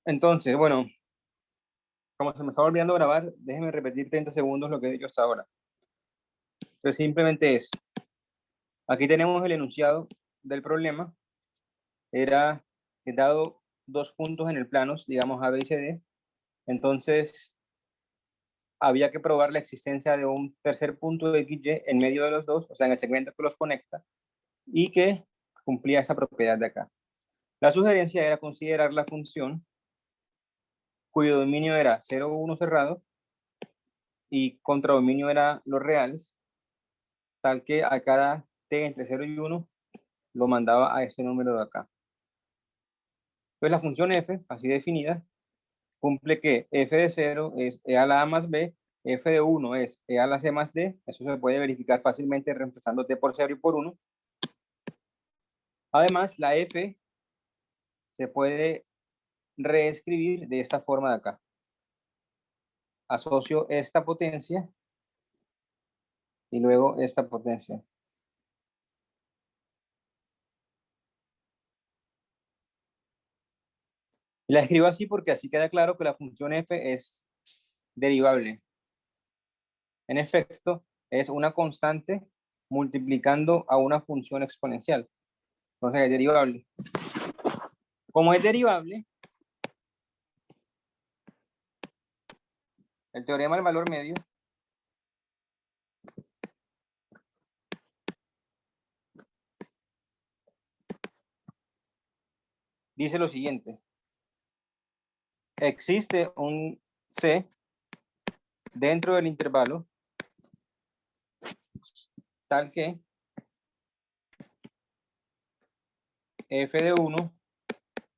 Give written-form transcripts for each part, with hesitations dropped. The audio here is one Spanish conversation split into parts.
Entonces, bueno, como se me estaba olvidando grabar, déjenme repetir 30 segundos lo que he dicho hasta ahora. Entonces, simplemente es, aquí tenemos el enunciado del problema. Era que dado dos puntos en el plano, digamos A, B y C, D, entonces había que probar la existencia de un tercer punto de XY en medio de los dos, o sea, en el segmento que los conecta, y que cumplía esa propiedad de acá. La sugerencia era considerar la función cuyo dominio era 0, 1 cerrado y contradominio era los reales, tal que a cada t entre 0 y 1 lo mandaba a este número de acá. Entonces la función f, así definida, cumple que f de 0 es e a la a más b, f de 1 es e a la c más d, eso se puede verificar fácilmente reemplazando t por 0 y por 1. Además, la f se puede reescribir de esta forma de acá. Asocio esta potencia y luego esta potencia. La escribo así porque así queda claro que la función f es derivable. En efecto, es una constante multiplicando a una función exponencial. Entonces es derivable. Como es derivable, el teorema del valor medio dice lo siguiente. Existe un C dentro del intervalo tal que f de 1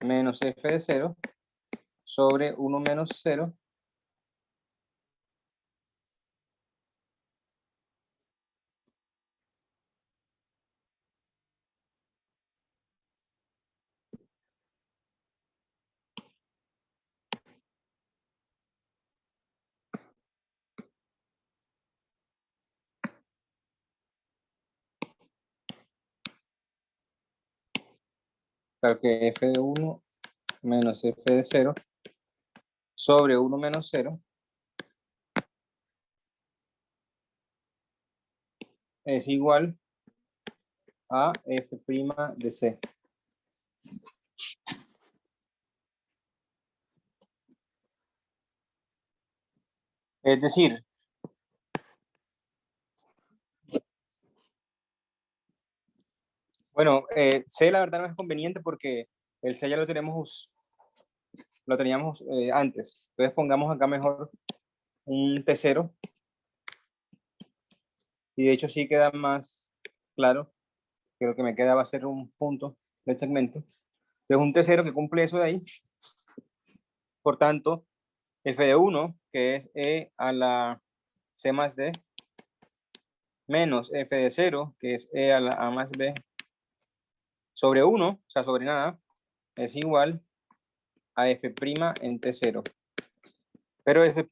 menos f de 0 sobre 1 menos 0 tal que f de 1 menos f de 0 sobre 1 menos 0 es igual a f' de c. Es decir, bueno, C la verdad no es conveniente porque el C ya lo teníamos antes. Entonces pongamos acá mejor un T0 y de hecho sí queda más claro que lo que me queda va a ser un punto del segmento. Entonces un T0 que cumple eso de ahí. Por tanto, f de 1, que es e a la c más d, menos f de 0, que es e a la a más b, sobre 1, o sea, sobre nada, es igual a f' en T0. Pero f' f',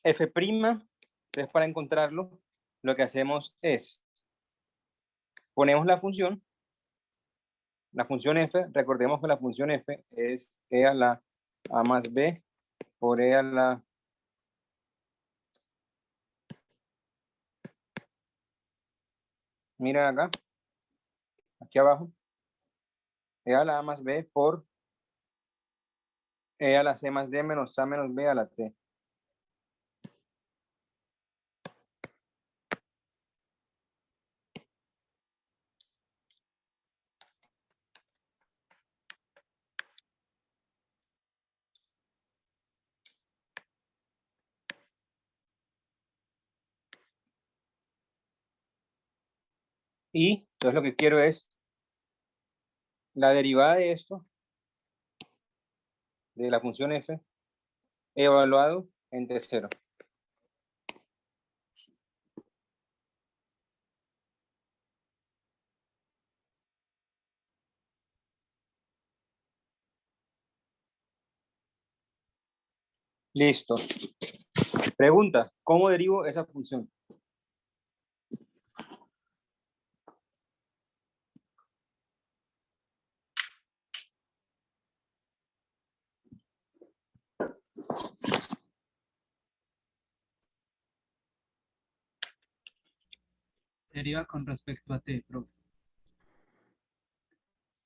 entonces para encontrarlo, lo que hacemos es, ponemos la función f, recordemos que la función f es e a la a más b por e a la miren acá, aquí abajo, e a la a más b por e a la c más d menos a menos b a la t. Y entonces lo que quiero es la derivada de esto, de la función f, evaluado entre 0. Listo. Pregunta, ¿cómo derivo esa función? Deriva con respecto a t, profe.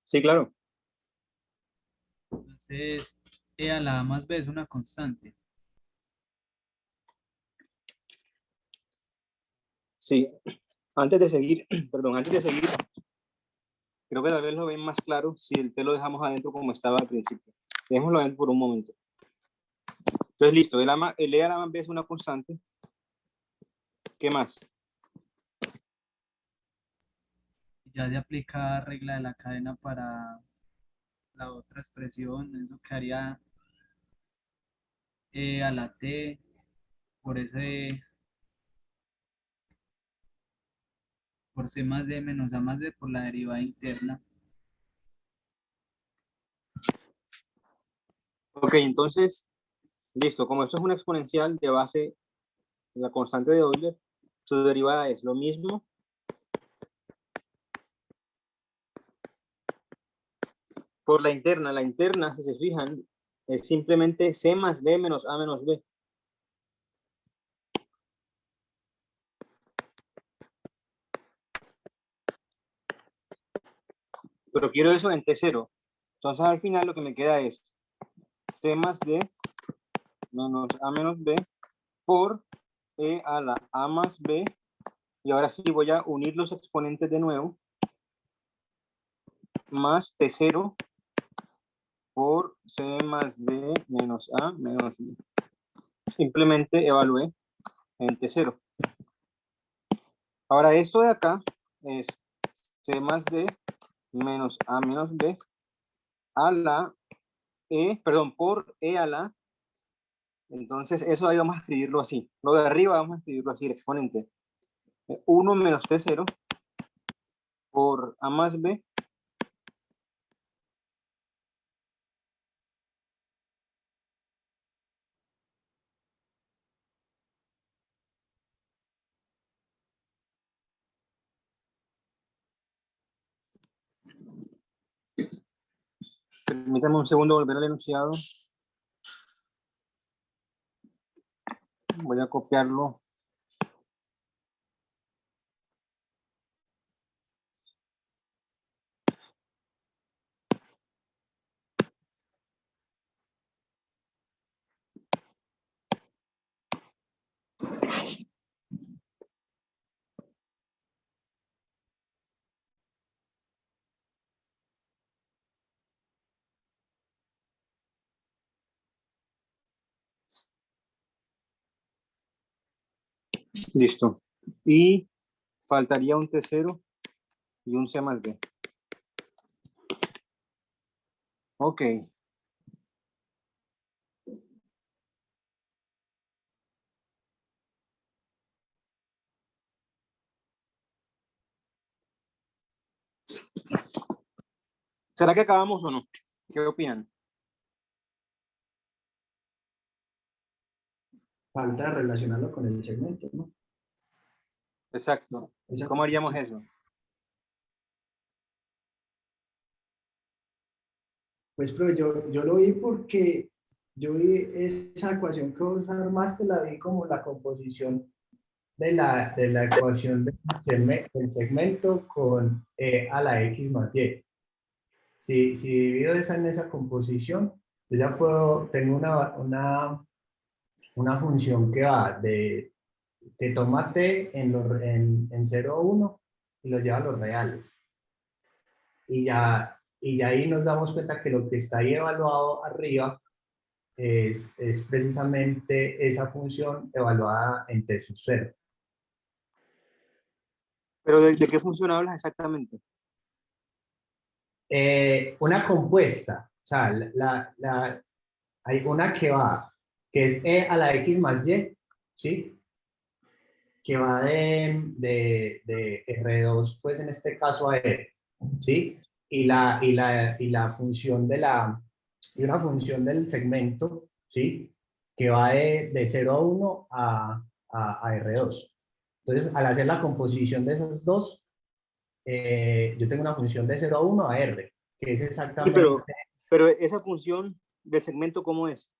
Sí, claro. Entonces, e a la a más b es una constante. Sí. Antes de seguir, perdón, antes de seguir, creo que tal vez lo ven más claro si el t lo dejamos adentro como estaba al principio. Dejémoslo adentro por un momento. Entonces, listo. El e a la más b es una constante. ¿Qué más? Ya de aplicar regla de la cadena para la otra expresión, eso quedaría e a la t por ese, por c más d menos a más d por la derivada interna. Ok, entonces, listo. Como esto es una exponencial de base de la constante de Euler, su derivada es lo mismo por la interna. La interna, si se fijan, es simplemente c más d menos a menos b. Pero quiero eso en t0. Entonces, al final lo que me queda es c más d menos a menos b por e a la a más b. Y ahora sí voy a unir los exponentes de nuevo. Más t0 por c más d menos a menos b. Simplemente evalué en t0. Ahora esto de acá es c más d menos a menos b a la perdón, por e a la. Entonces eso ahí vamos a escribirlo así. Lo de arriba vamos a escribirlo así, el exponente. 1 menos t0 por a más b. Permítame un segundo volver al enunciado. Voy a copiarlo. Listo. Y faltaría un t0 y un c más d. Ok. ¿Será que acabamos o no? ¿Qué opinan? Falta relacionarlo con el segmento, ¿no? Exacto. ¿Cómo haríamos eso? Pues, pero yo lo vi porque yo vi esa ecuación que vos armaste, la vi como la composición de la ecuación del segmento con a la x más y. Si divido esa en esa composición, yo ya puedo, tengo una función que va que toma t en 0 o 1 y lo lleva a los reales. Y ya ahí nos damos cuenta que lo que está ahí evaluado arriba es precisamente esa función evaluada en t sub 0. ¿Pero de qué función hablas exactamente? Una compuesta, o sea, hay una que es e a la x más y, ¿sí? Que va de R2, pues en este caso a E, ¿sí? Y la función y una función del segmento, ¿sí? que va de 0 a 1 a R2. Entonces, al hacer la composición de esas dos, yo tengo una función de 0 a 1 a R, que es Sí, exactamente... pero esa función del segmento, ¿cómo es?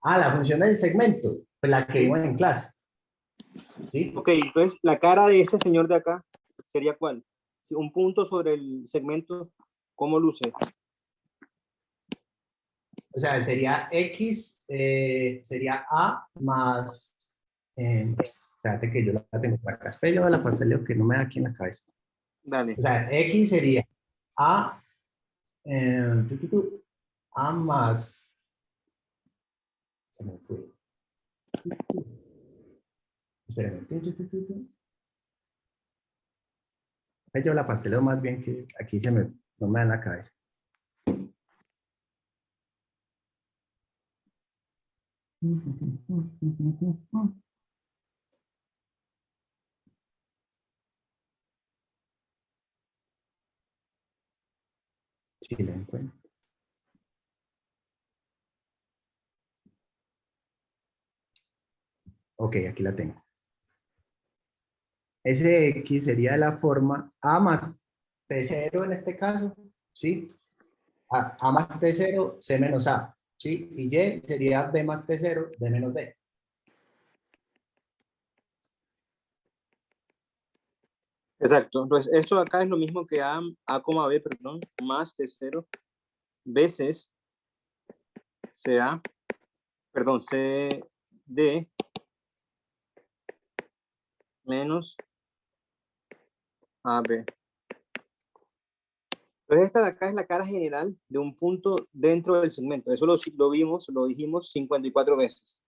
La función del segmento, pues la que Sí. vimos en clase. ¿Sí? Ok, entonces la cara de ese señor de acá sería ¿cuál? Si un punto sobre el segmento, ¿cómo luce? O sea, sería X, sería A más... espérate que yo la tengo por acá. Espera, yo la pasteleo que no me da aquí en la cabeza. Dale. O sea, X sería A, A más... Se me fue. Espérenme. Yo la pasteleo más bien que aquí no me da en la cabeza. Sí, la encuentro. Ok, aquí la tengo. Ese X sería de la forma A más T0 en este caso, ¿sí? A más T0, C menos A, ¿sí? Y Y sería B más T0, D menos B. Exacto. Entonces, esto de acá es lo mismo que A, B, perdón, más T0 veces CA, perdón, CD menos AB. Entonces, esta de acá es la cara general de un punto dentro del segmento. Eso lo vimos, lo dijimos 54 veces.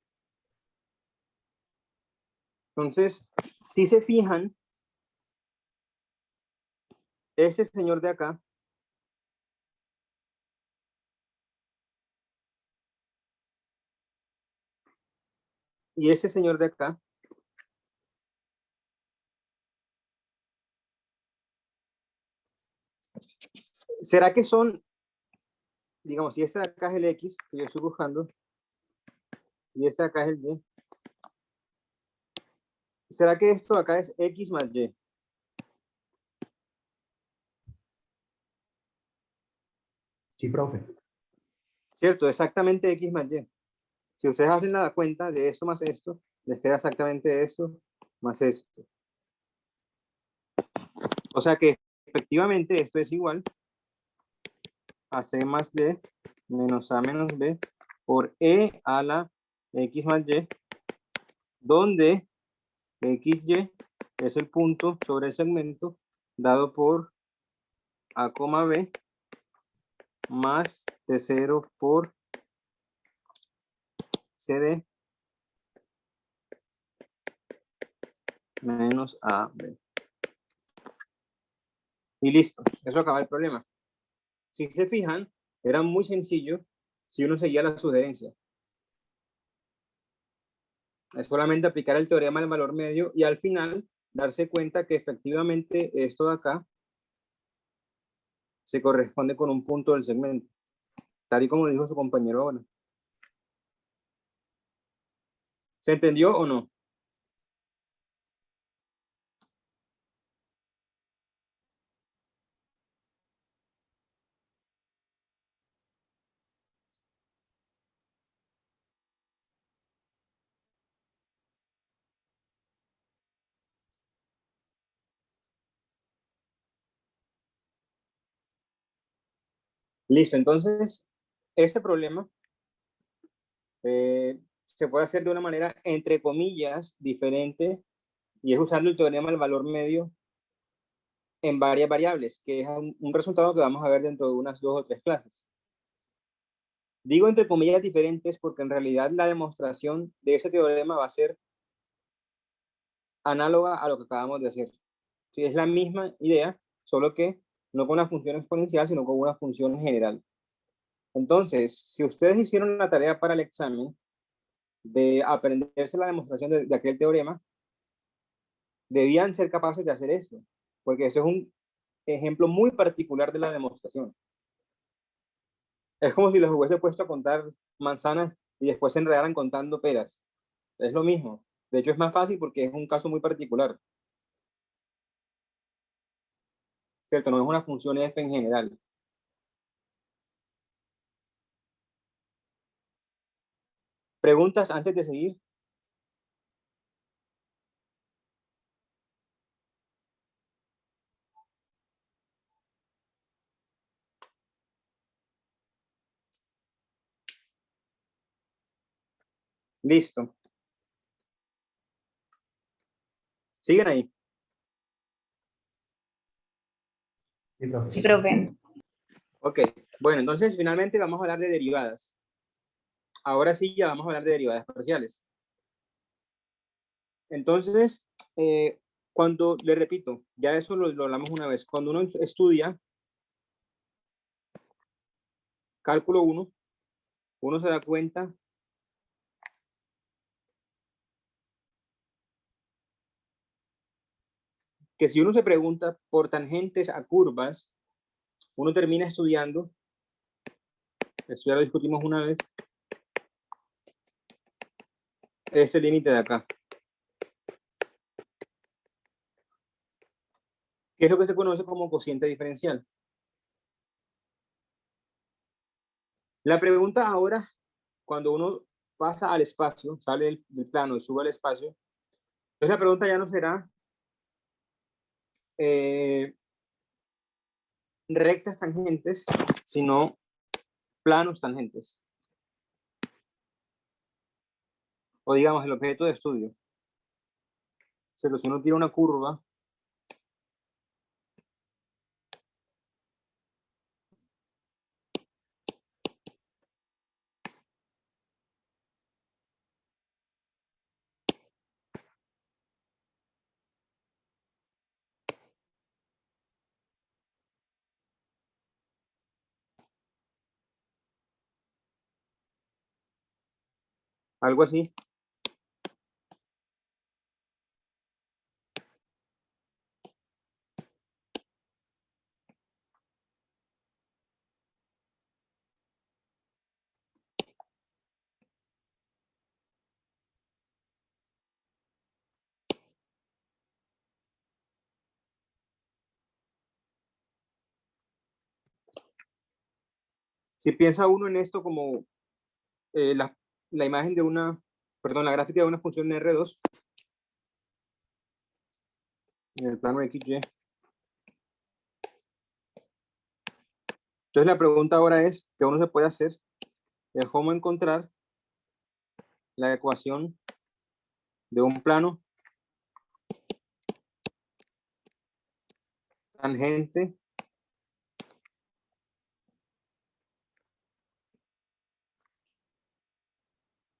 Entonces, si se fijan, ese señor de acá y ese señor de acá ¿será que son, digamos, si este de acá es el X que yo estoy buscando y este de acá es el Y? ¿Será que esto de acá es X más Y? Sí, profe. ¿Cierto? Exactamente X más Y. Si ustedes hacen la cuenta de esto más esto, les queda exactamente esto más esto. O sea que efectivamente esto es igual a C más D menos A menos B por E a la X más Y, donde XY es el punto sobre el segmento dado por A, B más T0 por CD menos AB. Y listo, eso acaba el problema. Si se fijan, era muy sencillo si uno seguía la sugerencia. Es solamente aplicar el teorema del valor medio y al final darse cuenta que efectivamente esto de acá se corresponde con un punto del segmento, tal y como dijo su compañero ahora. ¿Se entendió o no? Listo, entonces, este problema se puede hacer de una manera, entre comillas, diferente, y es usando el teorema del valor medio en varias variables, que es un resultado que vamos a ver dentro de unas 2 o 3 clases. Digo entre comillas diferentes porque en realidad la demostración de ese teorema va a ser análoga a lo que acabamos de hacer. Sí, es la misma idea, solo que no con una función exponencial, sino con una función general. Entonces, si ustedes hicieron la tarea para el examen de aprenderse la demostración de aquel teorema, debían ser capaces de hacer esto, porque eso es un ejemplo muy particular de la demostración. Es como si los hubiese puesto a contar manzanas y después se enredaran contando peras. Es lo mismo. De hecho, es más fácil porque es un caso muy particular. ¿Cierto? No es una función f en general. ¿Preguntas antes de seguir? Listo. ¿Siguen ahí? Sí, profe. Sí, profe. Ok. Bueno, entonces finalmente vamos a hablar de derivadas. Ahora sí ya vamos a hablar de derivadas parciales. Entonces, cuando, le repito, ya eso lo hablamos una vez, cuando uno estudia cálculo 1, uno se da cuenta que si uno se pregunta por tangentes a curvas, uno termina estudiando, eso ya lo discutimos una vez, ese límite de acá. ¿Qué es lo que se conoce como cociente diferencial? La pregunta ahora, cuando uno pasa al espacio, sale del plano y sube al espacio, entonces la pregunta ya no será rectas tangentes, sino planos tangentes. O digamos, el objeto de estudio. Si uno tira una curva, algo así, si piensa uno en esto como la imagen de una, perdón, la gráfica de una función R2, en el plano XY. Entonces la pregunta ahora es, ¿qué uno se puede hacer? Es cómo encontrar la ecuación de un plano tangente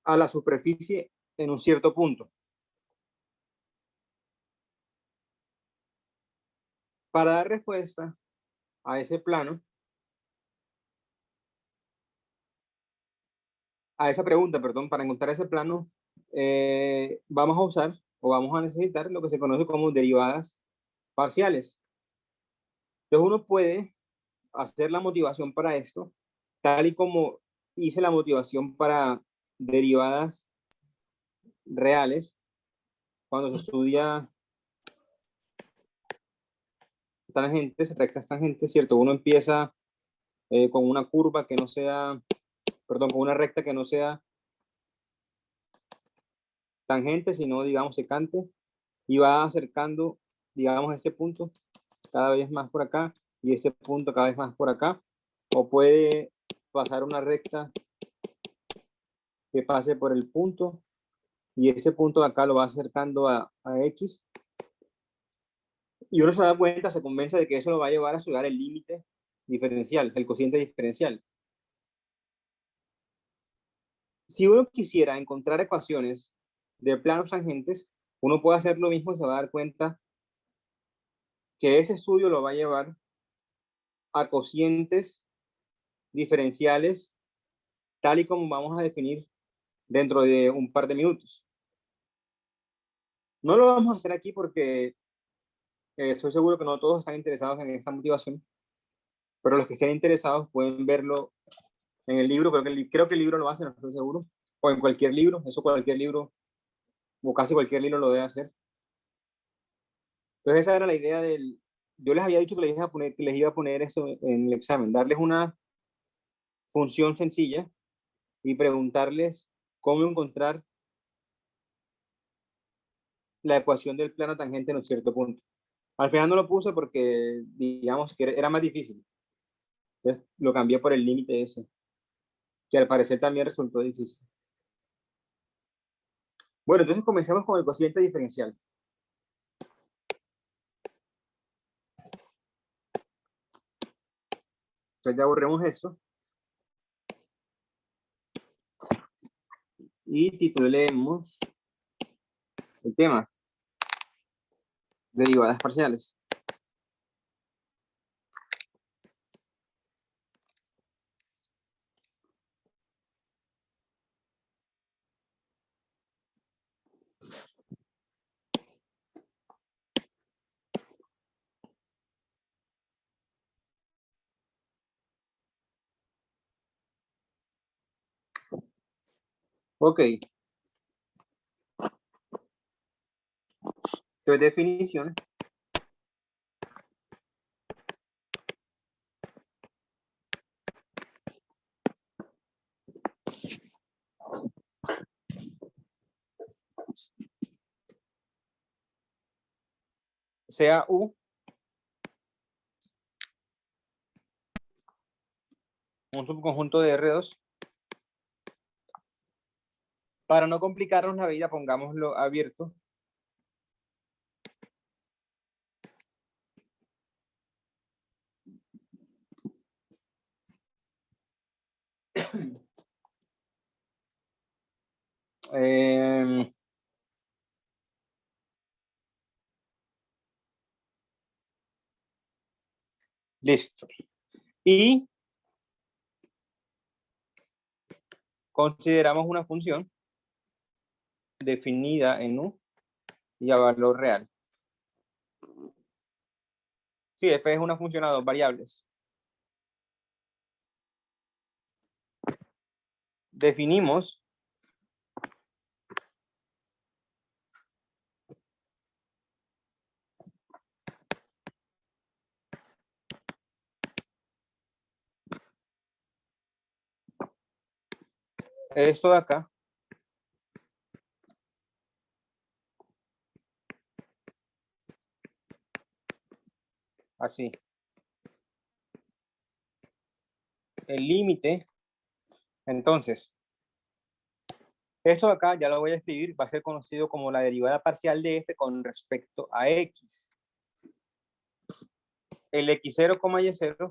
a la superficie en un cierto punto. Para dar respuesta a ese plano, a esa pregunta, perdón, para encontrar ese plano, vamos a usar o vamos a necesitar lo que se conoce como derivadas parciales. Entonces uno puede hacer la motivación para esto, tal y como hice la motivación para derivadas reales, cuando se estudia tangentes, rectas tangentes, ¿cierto? Uno empieza con una curva que no sea, perdón, con una recta que no sea tangente, sino, digamos, secante, y va acercando, digamos, este punto cada vez más por acá y este punto cada vez más por acá, o puede pasar una recta que pase por el punto y este punto de acá lo va acercando a X, y uno se da cuenta, se convence de que eso lo va a llevar a estudiar el límite diferencial, el cociente diferencial. Si uno quisiera encontrar ecuaciones de planos tangentes, uno puede hacer lo mismo y se va a dar cuenta que ese estudio lo va a llevar a cocientes diferenciales, tal y como vamos a definir dentro de un par de minutos. No lo vamos a hacer aquí porque estoy seguro que no todos están interesados en esta motivación, pero los que estén interesados pueden verlo En el libro, creo que el libro lo hace, no estoy seguro. O en cualquier libro, eso cualquier libro, o casi cualquier libro lo debe hacer. Entonces esa era la idea del... Yo les había dicho que les iba a poner eso en el examen, darles una función sencilla y preguntarles cómo encontrar la ecuación del plano tangente en un cierto punto. Al final no lo puse porque, digamos, que era más difícil. Entonces lo cambié por el límite ese, que al parecer también resultó difícil. Bueno, entonces comencemos con el cociente diferencial. Entonces ya borremos eso. Y titulemos el tema. Derivadas parciales. Ok. Entonces, definición. Sea U un subconjunto de R2. Para no complicarnos la vida, pongámoslo abierto. Listo. Y consideramos una función definida en U y a valor real. Sí, f es una función a dos variables. Definimos esto de acá así. El límite, entonces, esto de acá ya lo voy a escribir, va a ser conocido como la derivada parcial de f con respecto a x. El x0, y0,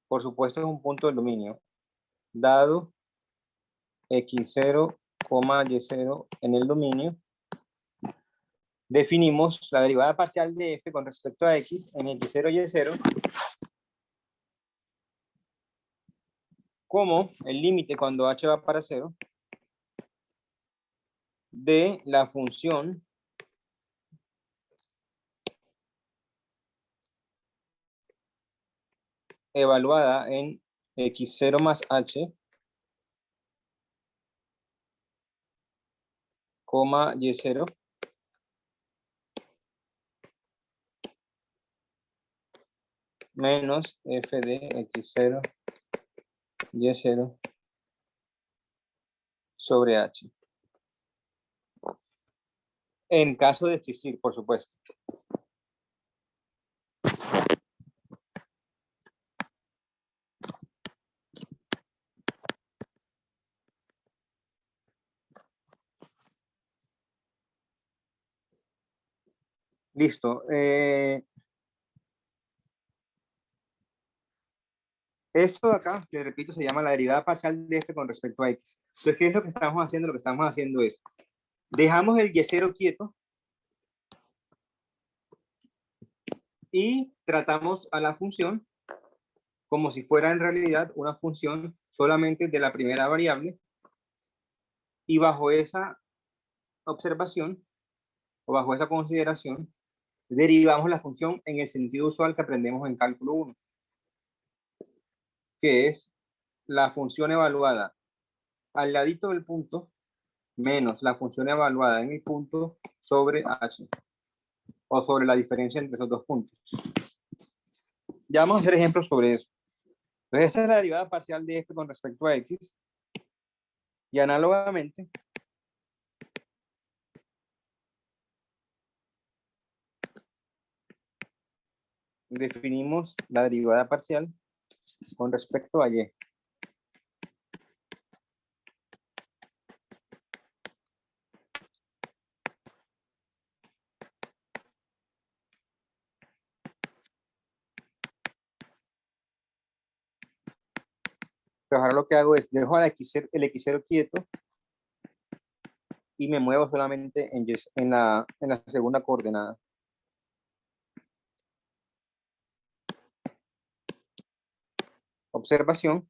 por supuesto, es un punto del dominio, dado x0, y0 en el dominio. Definimos la derivada parcial de f con respecto a x en x0 y y0 como el límite cuando h va para 0 de la función evaluada en x0 más h, y0 menos f de x0 y0 sobre h. En caso de existir, por supuesto. Listo. Esto de acá, les repito, se llama la derivada parcial de f con respecto a x. Entonces, ¿qué es lo que estamos haciendo? Lo que estamos haciendo es, dejamos el y0 quieto y tratamos a la función como si fuera en realidad una función solamente de la primera variable, y bajo esa observación o bajo esa consideración derivamos la función en el sentido usual que aprendemos en cálculo 1, que es la función evaluada al ladito del punto menos la función evaluada en el punto sobre h, o sobre la diferencia entre esos dos puntos. Ya vamos a hacer ejemplos sobre eso. Entonces, esta es la derivada parcial de esto con respecto a x. Y análogamente, definimos la derivada parcial con respecto a y. Pero ahora lo que hago es, dejo el x0 quieto y me muevo solamente en la segunda coordenada. Observación.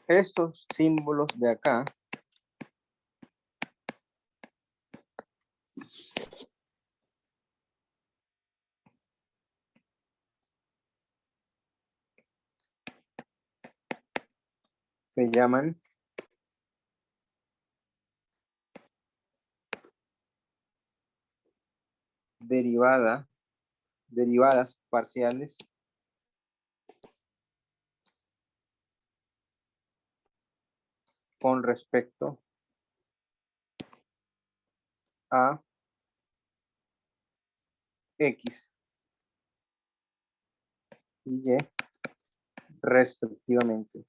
Estos símbolos de acá se llaman derivadas parciales con respecto a x y y respectivamente.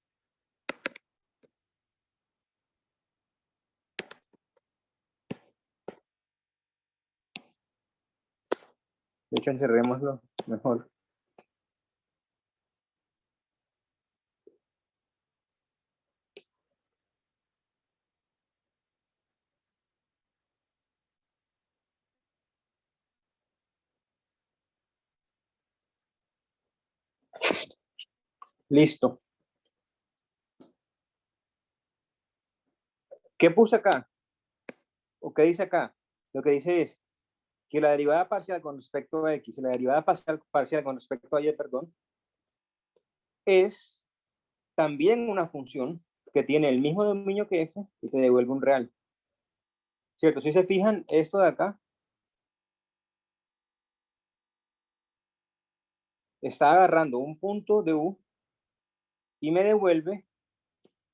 De hecho, encerrémoslo mejor. Listo. ¿Qué puse acá? ¿O qué dice acá? Lo que dice es que la derivada parcial con respecto a x y la derivada parcial con respecto a y, perdón, es también una función que tiene el mismo dominio que f y te devuelve un real. ¿Cierto? Si se fijan, esto de acá está agarrando un punto de u y me devuelve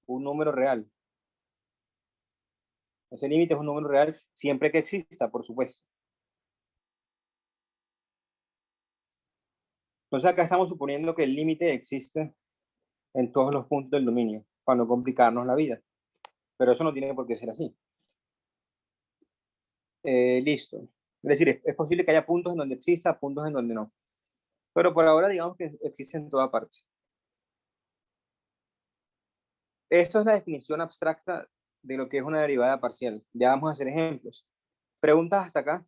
un número real. Ese límite es un número real siempre que exista, por supuesto. Entonces acá estamos suponiendo que el límite existe en todos los puntos del dominio, para no complicarnos la vida. Pero eso no tiene por qué ser así. Listo. Es decir, es posible que haya puntos en donde exista, puntos en donde no. Pero por ahora digamos que existe en toda parte. Esto es la definición abstracta de lo que es una derivada parcial. Ya vamos a hacer ejemplos. ¿Preguntas hasta acá?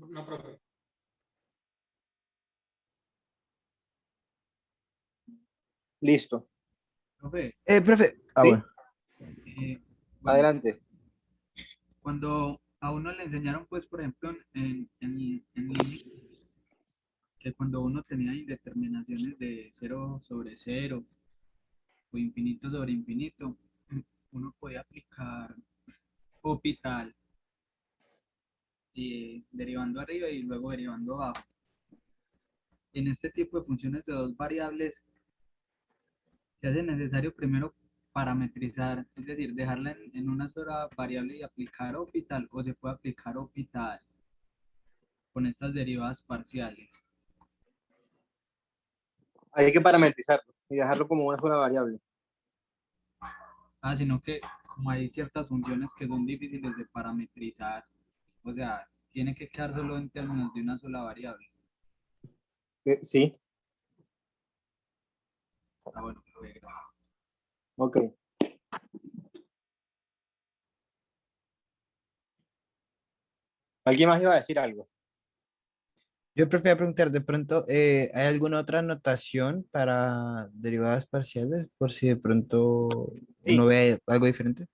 No, profe. Listo. Profe, Profe. ¿Sí? Bueno. bueno, Adelante. cuando a uno le enseñaron, pues, por ejemplo, en línea, que cuando uno tenía indeterminaciones de 0 sobre 0 o infinito sobre infinito, uno podía aplicar Hopital derivando arriba y luego derivando abajo. En este tipo de funciones de dos variables, se hace necesario primero parametrizar, es decir, dejarla en una sola variable y aplicar Hopital, o se puede aplicar Hopital con estas derivadas parciales. Hay que parametrizarlo y dejarlo como una sola variable. Sino que como hay ciertas funciones que son difíciles de parametrizar, o sea, tiene que quedar solo en términos de una sola variable. Sí. Bueno, pues, gracias. Ok. ¿Alguien más iba a decir algo? Yo prefiero preguntar de pronto, ¿hay alguna otra notación para derivadas parciales? Por si de pronto uno Sí, ve algo diferente.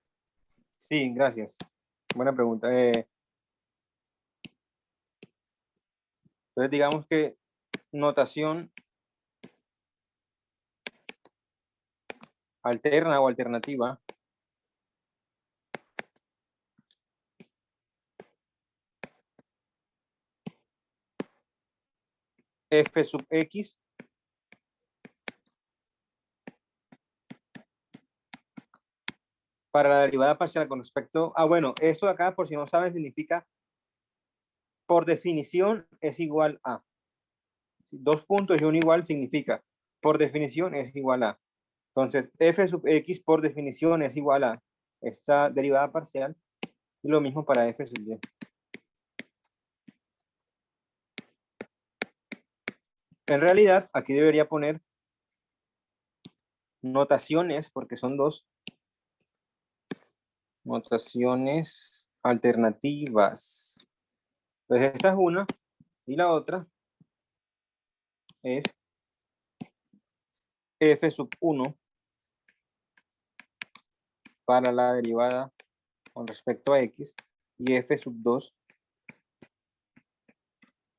sí, gracias. Buena pregunta. Entonces, digamos que notación alterna o alternativa f sub x para la derivada parcial con respecto a, bueno, esto de acá, por si no saben, significa por definición es igual a. Dos puntos y un igual significa por definición es igual a. Entonces, f sub x por definición es igual a esta derivada parcial y lo mismo para f sub y. En realidad, aquí debería poner notaciones, porque son dos notaciones alternativas. Entonces, esta es una y la otra es f sub 1 para la derivada con respecto a x y f sub 2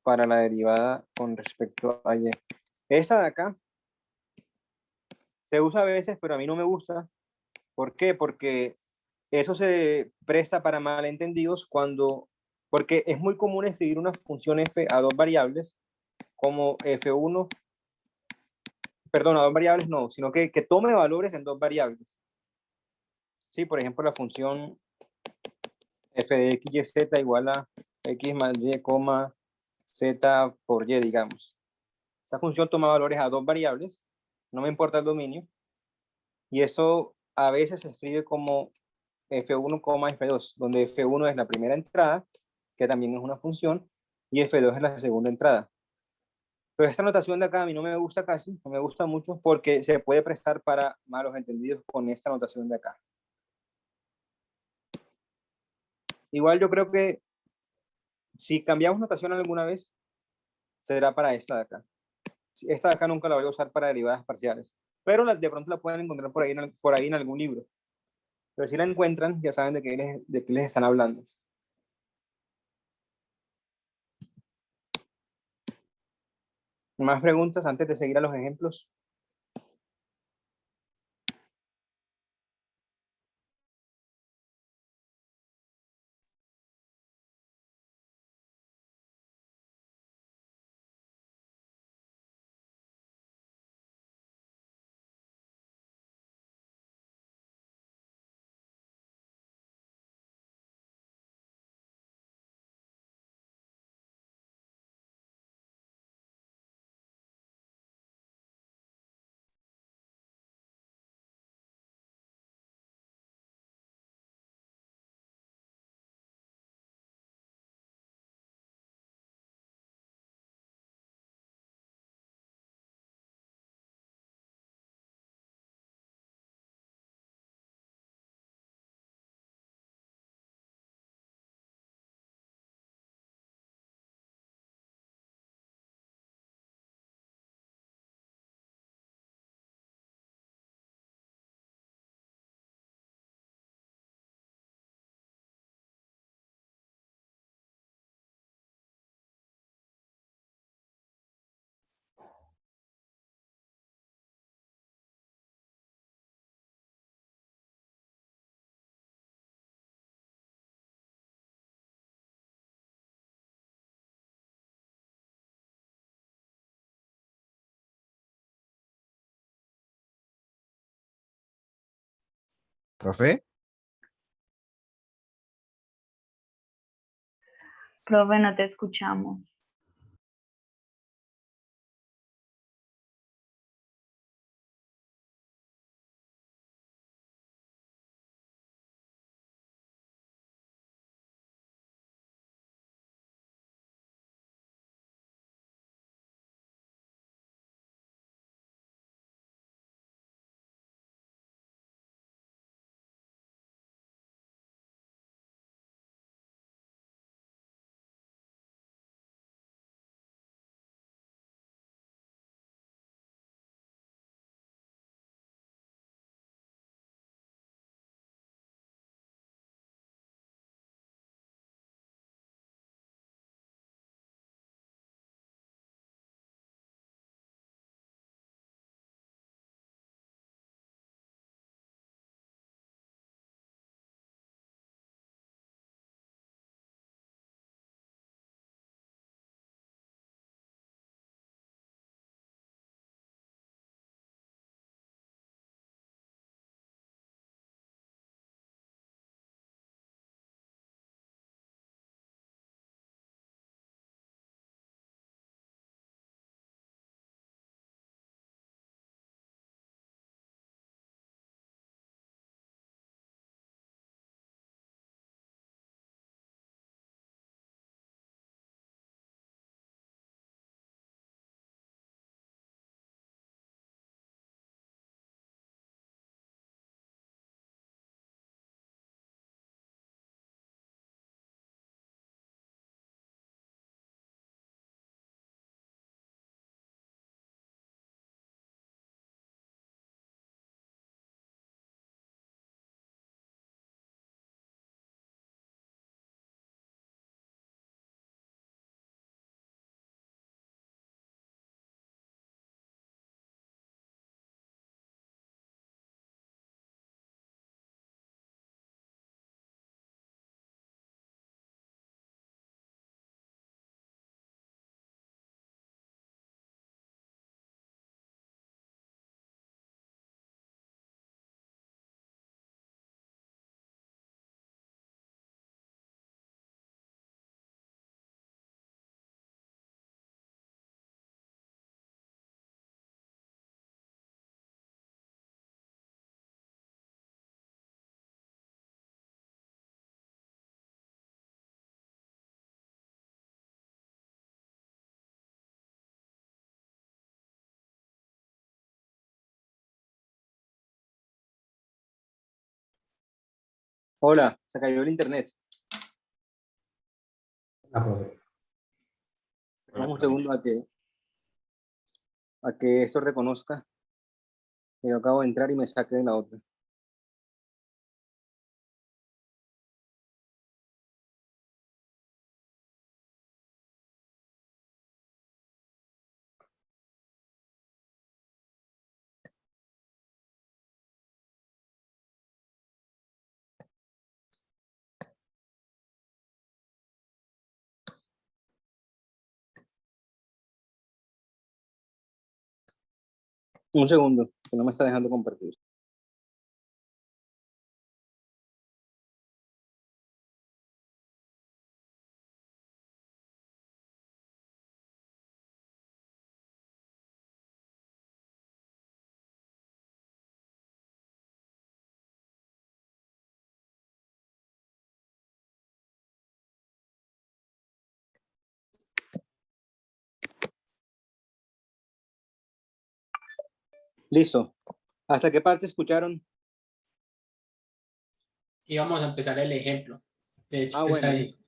para la derivada con respecto a y. Esta de acá se usa a veces, pero a mí no me gusta. ¿Por qué? Porque eso se presta para malentendidos porque es muy común escribir una función f a dos variables como f1, perdón, a dos variables no, sino que tome valores en dos variables. Sí, por ejemplo, la función f de x y z igual a x más y, z por y, digamos. Esa función toma valores a dos variables, no me importa el dominio, y eso a veces se escribe como f1, f2, donde f1 es la primera entrada, que también es una función, y f2 es la segunda entrada. Pero esta notación de acá a mí no me gusta casi, no me gusta mucho, porque se puede prestar para malos entendidos con esta notación de acá. Igual yo creo que si cambiamos notación alguna vez, será para esta de acá. Esta de acá nunca la voy a usar para derivadas parciales, pero de pronto la pueden encontrar por ahí en algún libro. Pero si la encuentran, ya saben de qué les están hablando. ¿Más preguntas antes de seguir a los ejemplos? ¿Profe? Profe, no te escuchamos. Hola, se cayó el internet. Ah, profe. Vamos un segundo a que esto reconozca que yo acabo de entrar y me saque de la otra. Un segundo, que no me está dejando compartir. Listo. ¿Hasta qué parte escucharon? Y vamos a empezar el ejemplo. De hecho, Ah, pues bueno. ahí.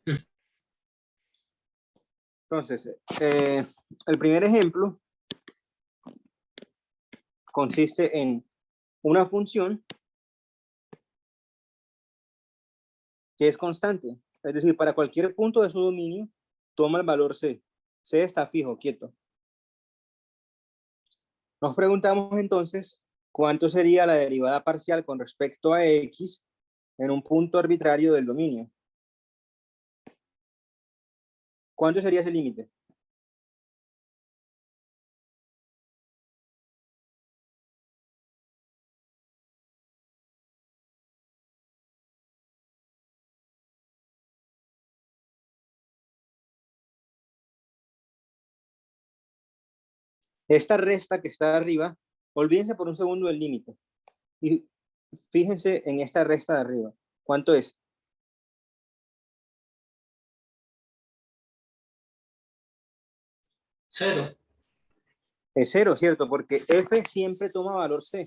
Entonces, el primer ejemplo consiste en una función que es constante. Es decir, para cualquier punto de su dominio, toma el valor c. C está fijo, quieto. Nos preguntamos entonces, ¿cuánto sería la derivada parcial con respecto a x en un punto arbitrario del dominio? ¿Cuánto sería ese límite? Esta resta que está arriba, olvídense por un segundo del límite. Y fíjense en esta resta de arriba. ¿Cuánto es? Cero. Es 0, ¿cierto? Porque f siempre toma valor c.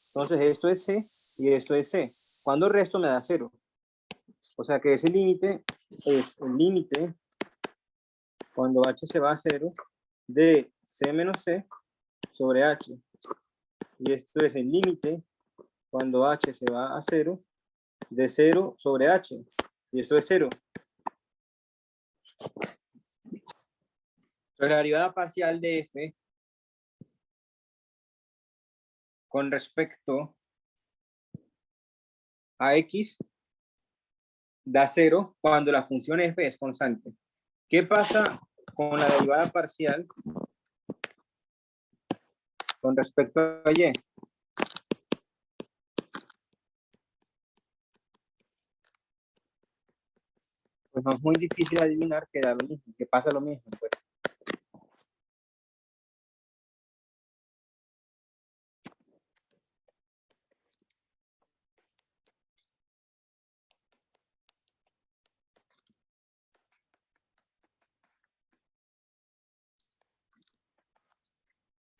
Entonces esto es c y esto es c. Cuando resto me da 0. O sea que ese límite es el límite cuando h se va a 0 de c menos c sobre h. Y esto es el límite cuando h se va a 0 de 0 sobre h. Y esto es 0. Entonces la derivada parcial de f con respecto a x da 0 cuando la función f es constante. ¿Qué pasa con la derivada parcial con respecto a y? Pues no es muy difícil adivinar que da lo mismo, que pasa lo mismo. Pues.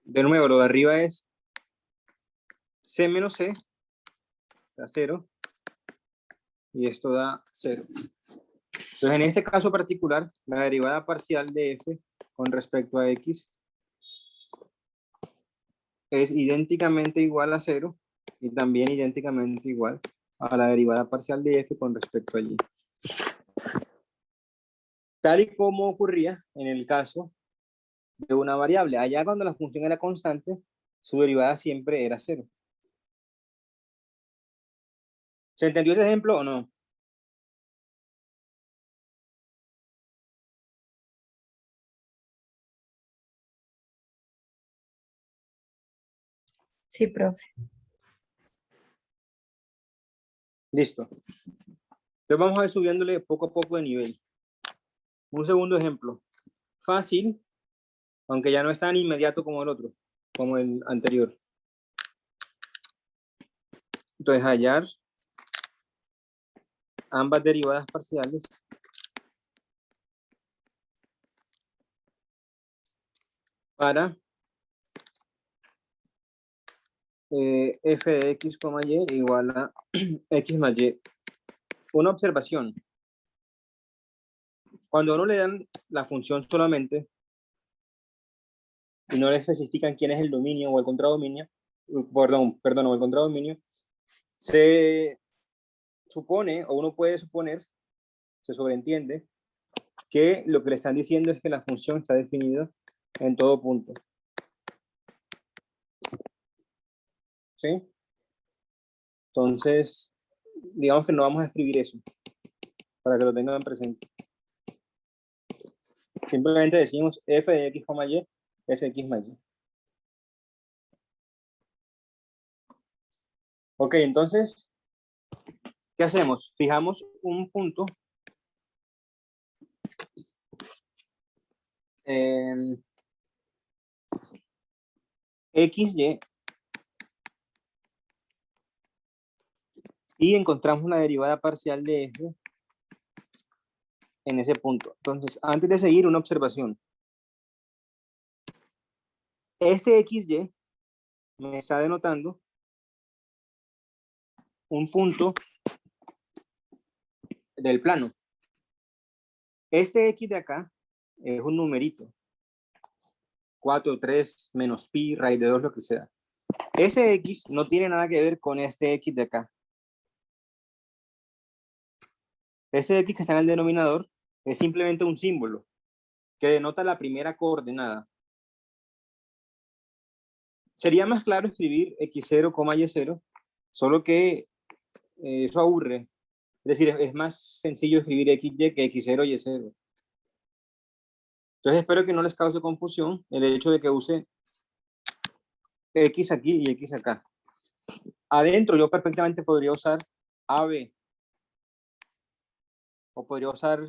De nuevo, lo de arriba es c menos c, da 0, y esto da 0. Entonces, en este caso particular, la derivada parcial de f con respecto a x es idénticamente igual a 0 y también idénticamente igual a la derivada parcial de f con respecto a y. Tal y como ocurría en el caso de una variable. Allá cuando la función era constante, su derivada siempre era 0. ¿Se entendió ese ejemplo o no? Sí, profe. Listo. Entonces vamos a ir subiéndole poco a poco de nivel. Un segundo ejemplo. Fácil, aunque ya no es tan inmediato como el otro, como el anterior. Entonces hallar ambas derivadas parciales para f de x, y igual a x más y. una observación. Cuando a uno le dan la función solamente y no le especifican quién es el dominio o el contradominio, perdón, o el contradominio, se supone, o uno puede suponer, se sobreentiende, que lo que le están diciendo es que la función está definida en todo punto. ¿Sí? Entonces, digamos que no vamos a escribir eso, para que lo tengan presente. Simplemente decimos f de x, y es x más y. Ok, entonces, ¿qué hacemos? Fijamos un punto en xy y encontramos la derivada parcial de f en ese punto. Entonces, antes de seguir, una observación. Este xy me está denotando un punto del plano. Este x de acá es un numerito. 4, 3, menos pi, raíz de 2, lo que sea. Ese x no tiene nada que ver con este x de acá. Ese x que está en el denominador es simplemente un símbolo que denota la primera coordenada. Sería más claro escribir x0, y0, solo que eso aburre. Es decir, es más sencillo escribir xy que x0, y0. Entonces espero que no les cause confusión el hecho de que use x aquí y x acá. Adentro yo perfectamente podría usar AB, o podría usar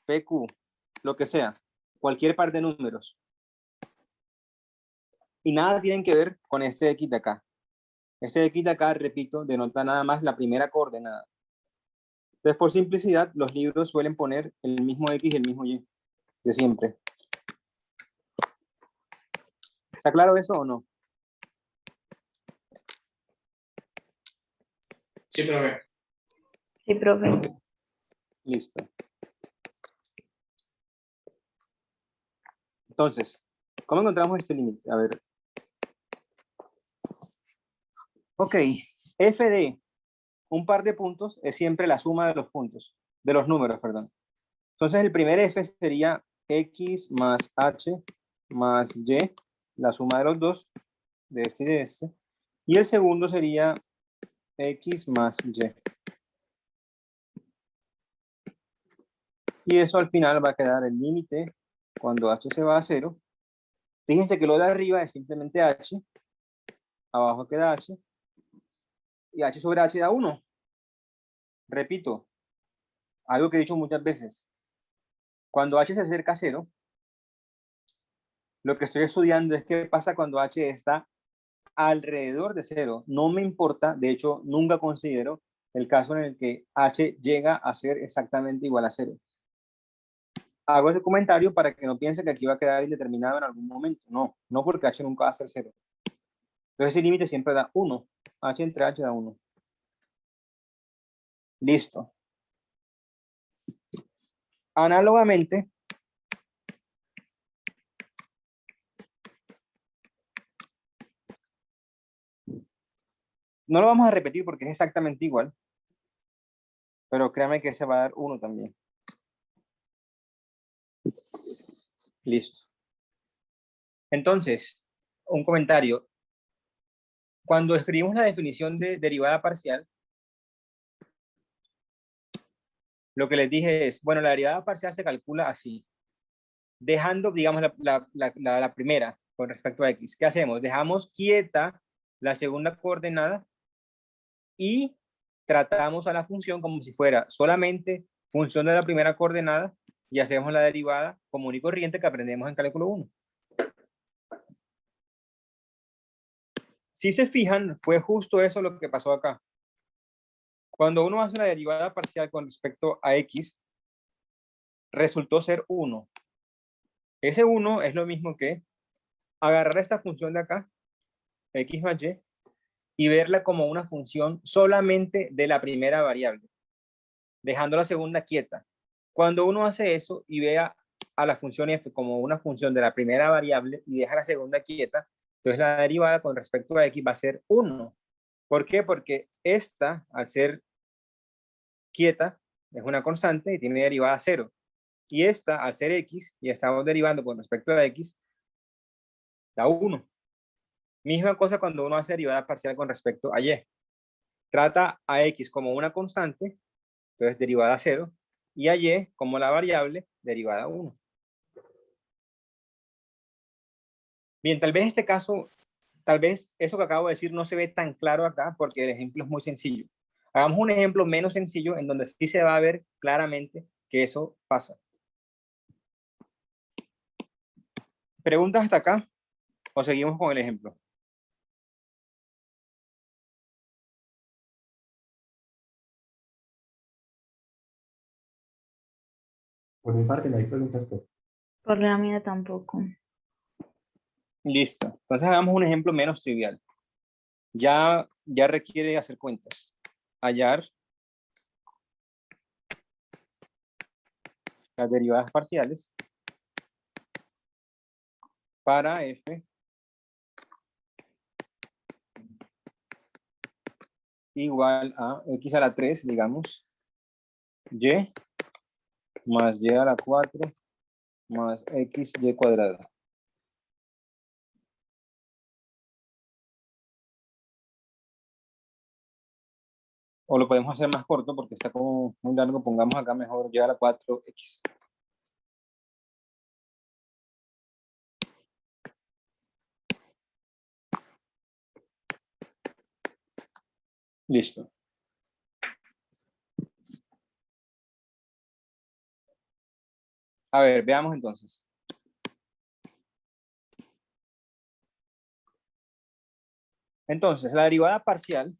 PQ, lo que sea, cualquier par de números. Y nada tienen que ver con este x de acá. Este x de acá, repito, denota nada más la primera coordenada. Entonces, por simplicidad, los libros suelen poner el mismo x y el mismo y de siempre. ¿Está claro eso o no? Sí, profe. Sí, profe. Listo. Entonces, ¿cómo encontramos este límite? A ver. Ok, f de un par de puntos es siempre la suma de los puntos, de los números, perdón. Entonces, el primer f sería x más h más y, la suma de los dos, de este y de este. Y el segundo sería x más y. Y eso al final va a quedar el límite cuando h se va a 0. Fíjense que lo de arriba es simplemente h, abajo queda h, y h sobre h da 1. Repito, algo que he dicho muchas veces. Cuando h se acerca a 0, lo que estoy estudiando es qué pasa cuando h está alrededor de 0. No me importa, de hecho, nunca considero el caso en el que h llega a ser exactamente igual a 0. Hago ese comentario para que no piense que aquí va a quedar indeterminado en algún momento. No, no, porque h nunca va a ser 0. Entonces ese límite siempre da 1. H entre h da 1. Listo. Análogamente, no lo vamos a repetir porque es exactamente igual, pero créanme que ese va a dar 1 también. Listo. Entonces, un comentario. Cuando escribimos la definición de derivada parcial, lo que les dije es, bueno, la derivada parcial se calcula así, dejando, digamos, la primera con respecto a x. ¿Qué hacemos? Dejamos quieta la segunda coordenada y tratamos a la función como si fuera solamente función de la primera coordenada y hacemos la derivada común y corriente que aprendemos en cálculo 1. Si se fijan, fue justo eso lo que pasó acá. Cuando uno hace una derivada parcial con respecto a x, resultó ser 1. Ese 1 es lo mismo que agarrar esta función de acá, x más y, y verla como una función solamente de la primera variable, dejando la segunda quieta. Cuando uno hace eso y vea a la función f como una función de la primera variable y deja la segunda quieta, entonces la derivada con respecto a x va a ser 1. ¿Por qué? Porque esta, al ser quieta, es una constante y tiene derivada 0. Y esta, al ser x, y estamos derivando con respecto a x, da 1. Misma cosa cuando uno hace derivada parcial con respecto a y. Trata a x como una constante, entonces derivada 0, y a y como la variable, derivada 1. Bien, tal vez este caso, tal vez eso que acabo de decir no se ve tan claro acá porque el ejemplo es muy sencillo. Hagamos un ejemplo menos sencillo en donde sí se va a ver claramente que eso pasa. ¿Preguntas hasta acá? ¿O seguimos con el ejemplo? Por mi parte no hay preguntas, pues. Por la mía tampoco. Listo. Entonces hagamos un ejemplo menos trivial. Ya requiere hacer cuentas. Hallar las derivadas parciales para f igual a x a la 3, digamos, y más y a la 4 más xy cuadrada. O lo podemos hacer más corto porque está como muy largo. Pongamos acá mejor y a la 4x. Listo. A ver, veamos entonces. Entonces, la derivada parcial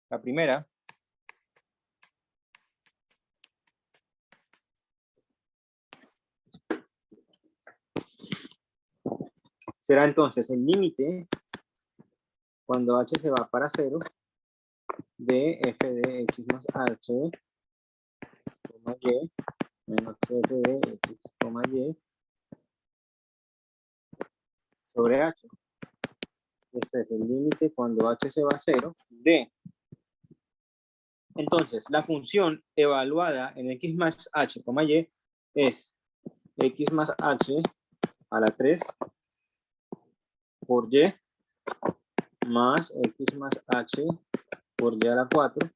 la primera será entonces el límite cuando h se va para 0 de f de x más h, y menos f de x, y sobre h. Este es el límite cuando h se va a 0 de. Entonces, la función evaluada en x más h, y es x más h a la 3 por y más x más h por y a la 4.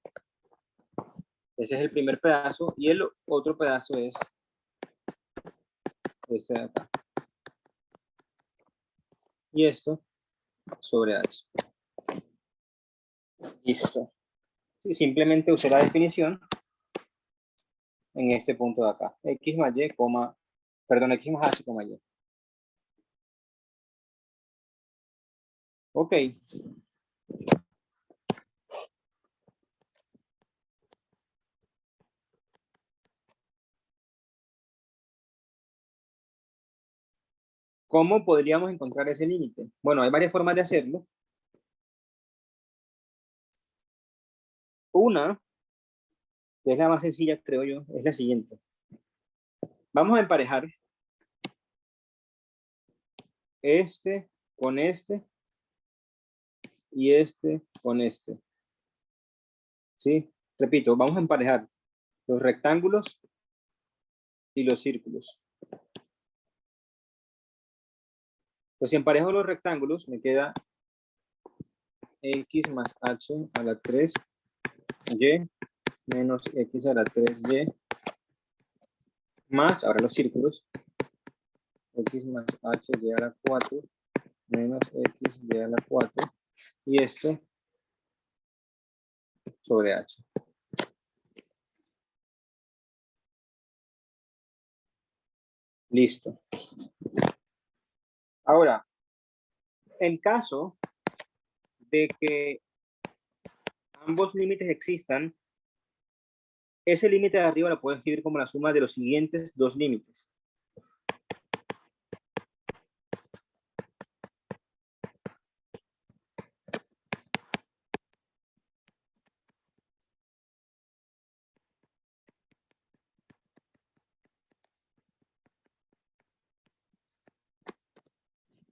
Ese es el primer pedazo y el otro pedazo es este de acá. Y esto sobre h. Listo. Sí, simplemente usé la definición en este punto de acá. X más y, x más h, y. Ok. ¿Cómo podríamos encontrar ese límite? Bueno, hay varias formas de hacerlo. Una, que es la más sencilla, creo yo, es la siguiente. Vamos a emparejar este con este y este con este. ¿Sí? Repito, vamos a emparejar los rectángulos y los círculos. Pues si emparejo los rectángulos, me queda x más h a la 3y menos x a la 3y más, ahora los círculos, x más h y a la 4 menos x y a la 4 y esto sobre h. Listo. Ahora, en caso de que ambos límites existan, ese límite de arriba lo puedo escribir como la suma de los siguientes dos límites.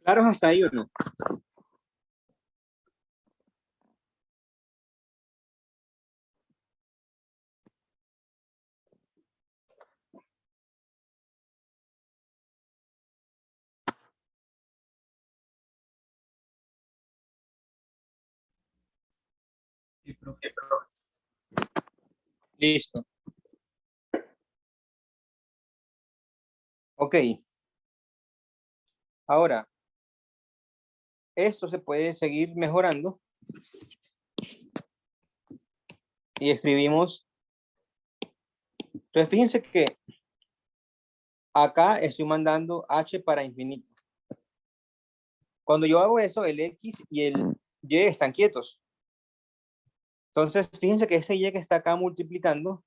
¿Claros hasta ahí o no? Sí, profe. Listo. Ok. Ahora, esto se puede seguir mejorando y escribimos. Entonces, fíjense que acá estoy mandando h para infinito. Cuando yo hago eso, el x y el y están quietos. Entonces, fíjense que ese y que está acá multiplicando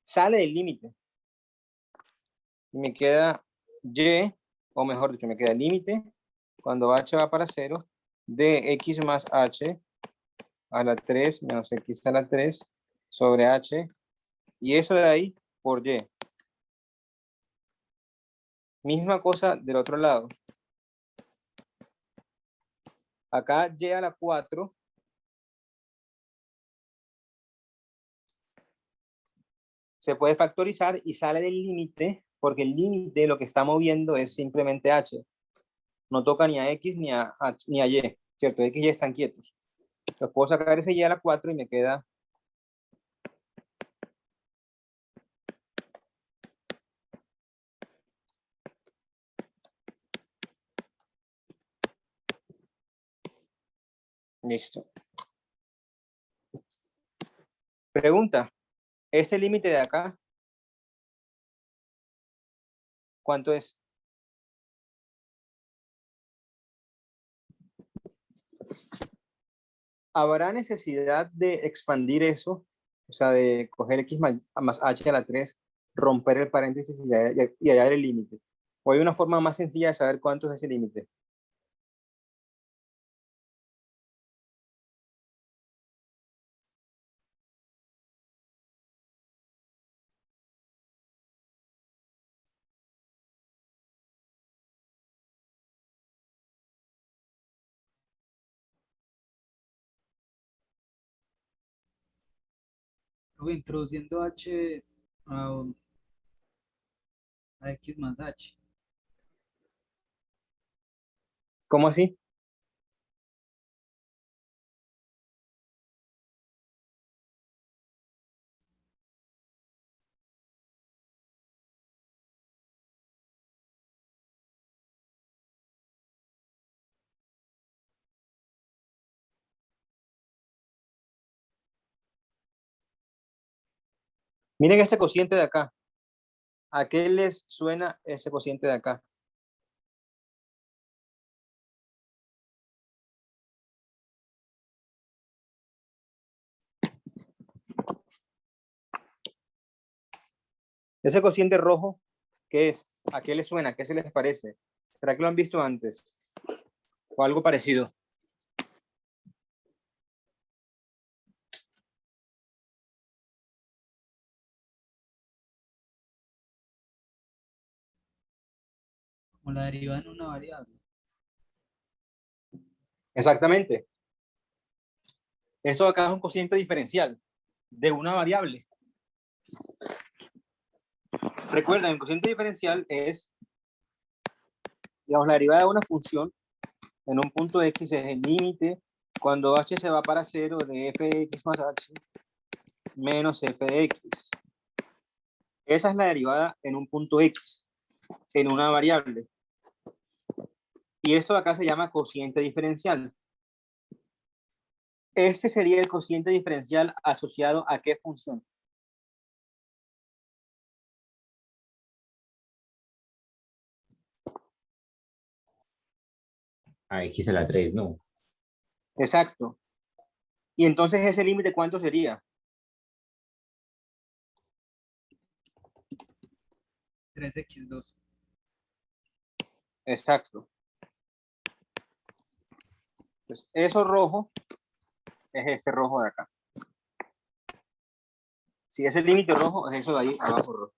sale del límite. Y me queda y, o mejor dicho, me queda el límite cuando h va para 0 de x más h a la 3 menos x a la 3 sobre h, y eso de ahí por y. Misma cosa del otro lado. Acá y a la 4 se puede factorizar y sale del límite, porque el límite lo que está moviendo es simplemente h. No toca ni a x ni a y, ¿cierto? X y y están quietos. Entonces puedo sacar ese y a la 4 y me queda listo. Pregunta, ¿este límite de acá cuánto es? ¿Habrá necesidad de expandir eso? O sea, de coger x más h a la 3, romper el paréntesis y hallar el límite. ¿O hay una forma más sencilla de saber cuánto es ese límite? Profe, introduciendo h a x más h. ¿Cómo así? Miren este cociente de acá. ¿A qué les suena ese cociente de acá? Ese cociente rojo, ¿qué es? ¿A qué les suena? ¿Qué se les parece? ¿Será que lo han visto antes? ¿O algo parecido? Como la derivada en una variable. Exactamente. Esto de acá es un cociente diferencial de una variable. Recuerden, el cociente diferencial es, digamos, la derivada de una función en un punto x es el límite cuando h se va para 0 de f de x más h menos f de x. Esa es la derivada en un punto x, en una variable. Y esto de acá se llama cociente diferencial. Este sería el cociente diferencial asociado a qué función. A x a la 3, ¿no? Exacto. Y entonces ese límite, ¿cuánto sería? 3x2. Exacto. Entonces, eso rojo es este rojo de acá. Si es el límite rojo, es eso de ahí abajo rojo.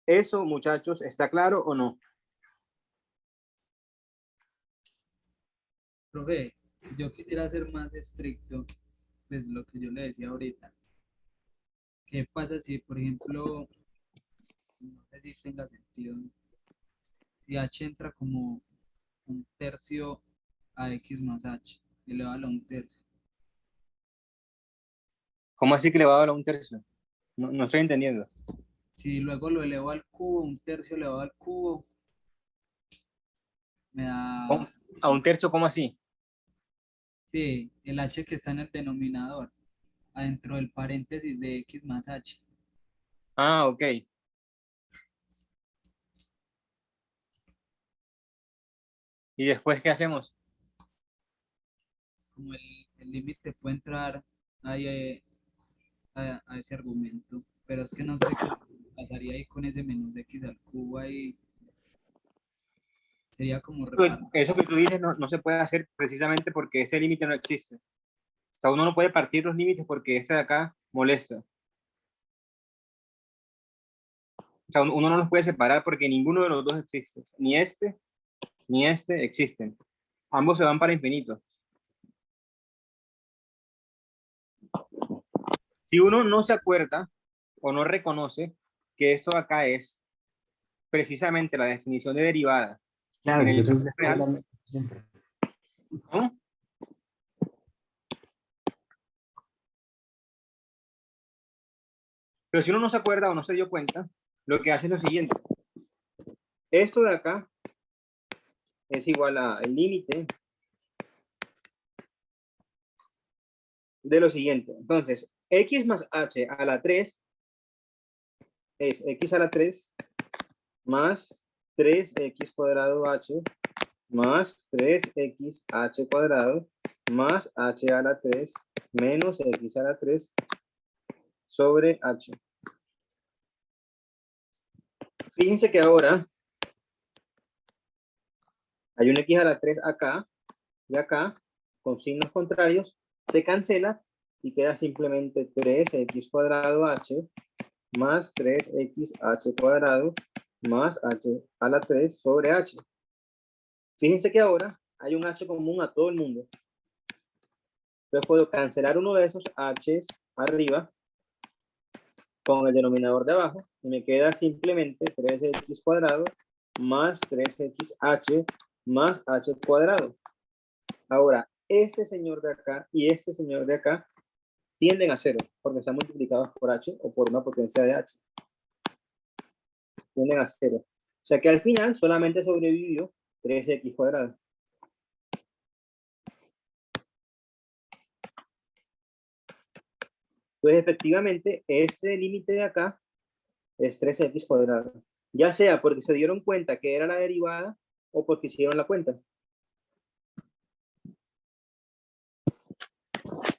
¿Eso, muchachos, está claro o no? Profe, si yo quisiera ser más estricto, pues lo que yo le decía ahorita, ¿qué pasa si, por ejemplo, no sé si tenga sentido, si h entra como un tercio a x más h, elevado a un tercio? ¿Cómo así que le va a dar a un tercio? No estoy entendiendo. Si luego lo elevo al cubo, un tercio elevado al cubo, me ¿Cómo? da, ¿A un tercio cómo así? sí, el h que está en el denominador, adentro del paréntesis de x más h. Ah, ok. ¿Y después qué hacemos? Es como el límite puede entrar ahí a ese argumento, pero es que no sé qué pasaría ahí con ese menos x al cubo ahí, sería como repartir. Eso que tú dices no se puede hacer precisamente porque este límite no existe. O sea, uno no puede partir los límites porque este de acá molesta. O sea, uno no los puede separar porque ninguno de los dos existe. Ni este existen. Ambos se van para infinito. Si uno no se acuerda o no reconoce que esto de acá es precisamente la definición de derivada Claro, en yo el estoy de examen real, acuerdo siempre. ¿no? Pero si uno no se acuerda o no se dio cuenta, lo que hace es lo siguiente. Esto de acá es igual a el límite de lo siguiente. Entonces, x más h a la 3 es x a la 3 más 3x cuadrado h más 3x h cuadrado más h a la 3 menos x a la 3 sobre h. Fíjense que ahora hay un x a la 3 acá y acá con signos contrarios, se cancela y queda simplemente 3x cuadrado h más 3xh cuadrado más h a la 3 sobre h. Fíjense que ahora hay un h común a todo el mundo. Entonces puedo cancelar uno de esos h's arriba con el denominador de abajo y me queda simplemente 3x cuadrado más 3xh más h cuadrado. Ahora, este señor de acá y este señor de acá tienden a cero porque están multiplicados por h o por una potencia de h. Tienden a cero. O sea que al final solamente sobrevivió 3x cuadrado. Pues efectivamente, este límite de acá es 3x cuadrado. Ya sea porque se dieron cuenta que era la derivada o porque hicieron la cuenta.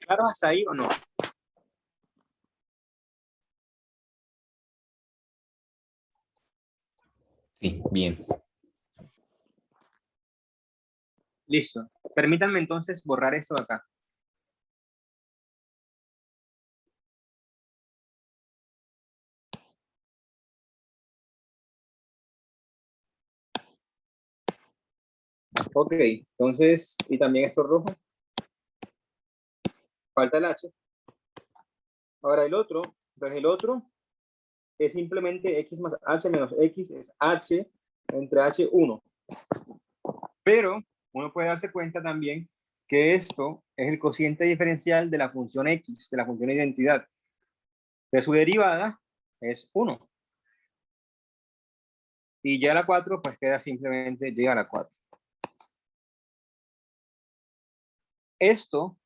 ¿Claro hasta ahí o no? Sí, bien. Listo. Permítanme entonces borrar esto de acá. Ok, entonces, y también esto rojo. Falta el h. Ahora el otro, entonces el otro es simplemente x más h menos x es h entre h1. Pero uno puede darse cuenta también que esto es el cociente diferencial de la función x, de la función de identidad. De su derivada es 1. Y ya la 4 pues queda simplemente y a la 4. Esto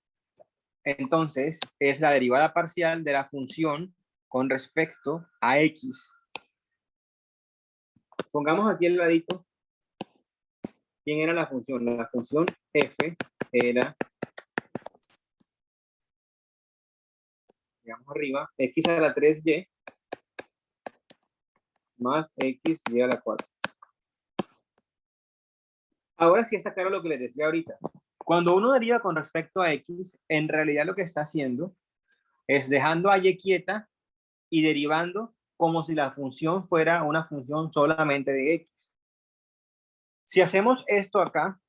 entonces es la derivada parcial de la función con respecto a x. Pongamos aquí el ladito. ¿Quién era la función? La función f era, digamos arriba, x a la 3y más x y a la 4. Ahora sí está claro lo que les decía ahorita. Cuando uno deriva con respecto a x, en realidad lo que está haciendo es dejando a y quieta y derivando como si la función fuera una función solamente de x. Si hacemos esto acá,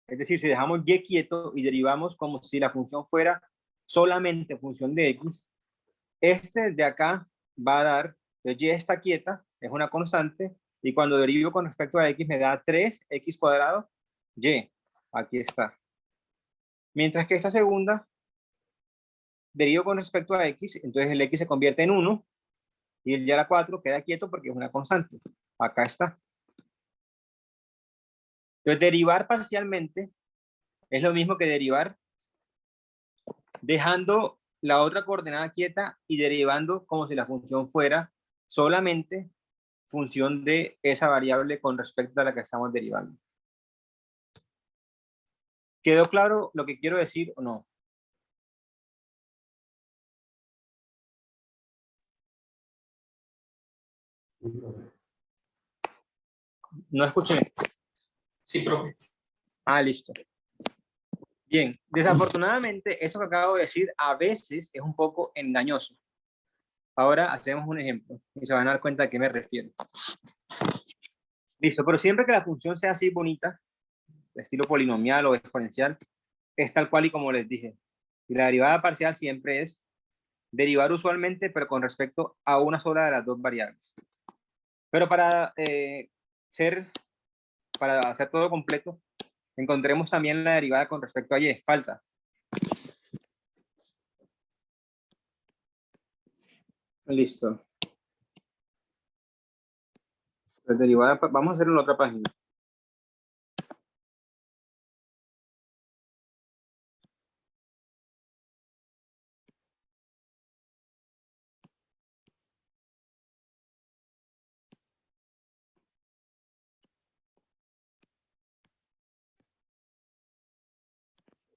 Es decir, si dejamos y quieto y derivamos como si la función fuera solamente función de x, este de acá va a dar, y está quieta, es una constante, y cuando derivo con respecto a x me da 3x cuadrado y, aquí está. Mientras que esta segunda derivo con respecto a x, entonces el x se convierte en 1 y el y a la 4 queda quieto porque es una constante. Acá está. Entonces derivar parcialmente es lo mismo que derivar dejando la otra coordenada quieta y derivando como si la función fuera solamente función de esa variable con respecto a la que estamos derivando. ¿Quedó claro lo que quiero decir o no? No escuché. Sí, profe. Ah, listo. Bien, desafortunadamente eso que acabo de decir a veces es un poco engañoso. Ahora hacemos un ejemplo y se van a dar cuenta a qué me refiero. Listo, pero siempre que la función sea así bonita, de estilo polinomial o exponencial, es tal cual y como les dije. Y la derivada parcial siempre es derivar usualmente, pero con respecto a una sola de las dos variables. Pero para hacer todo completo, encontremos también la derivada con respecto a y. Falta. Listo. La derivada, vamos a hacerlo en otra página.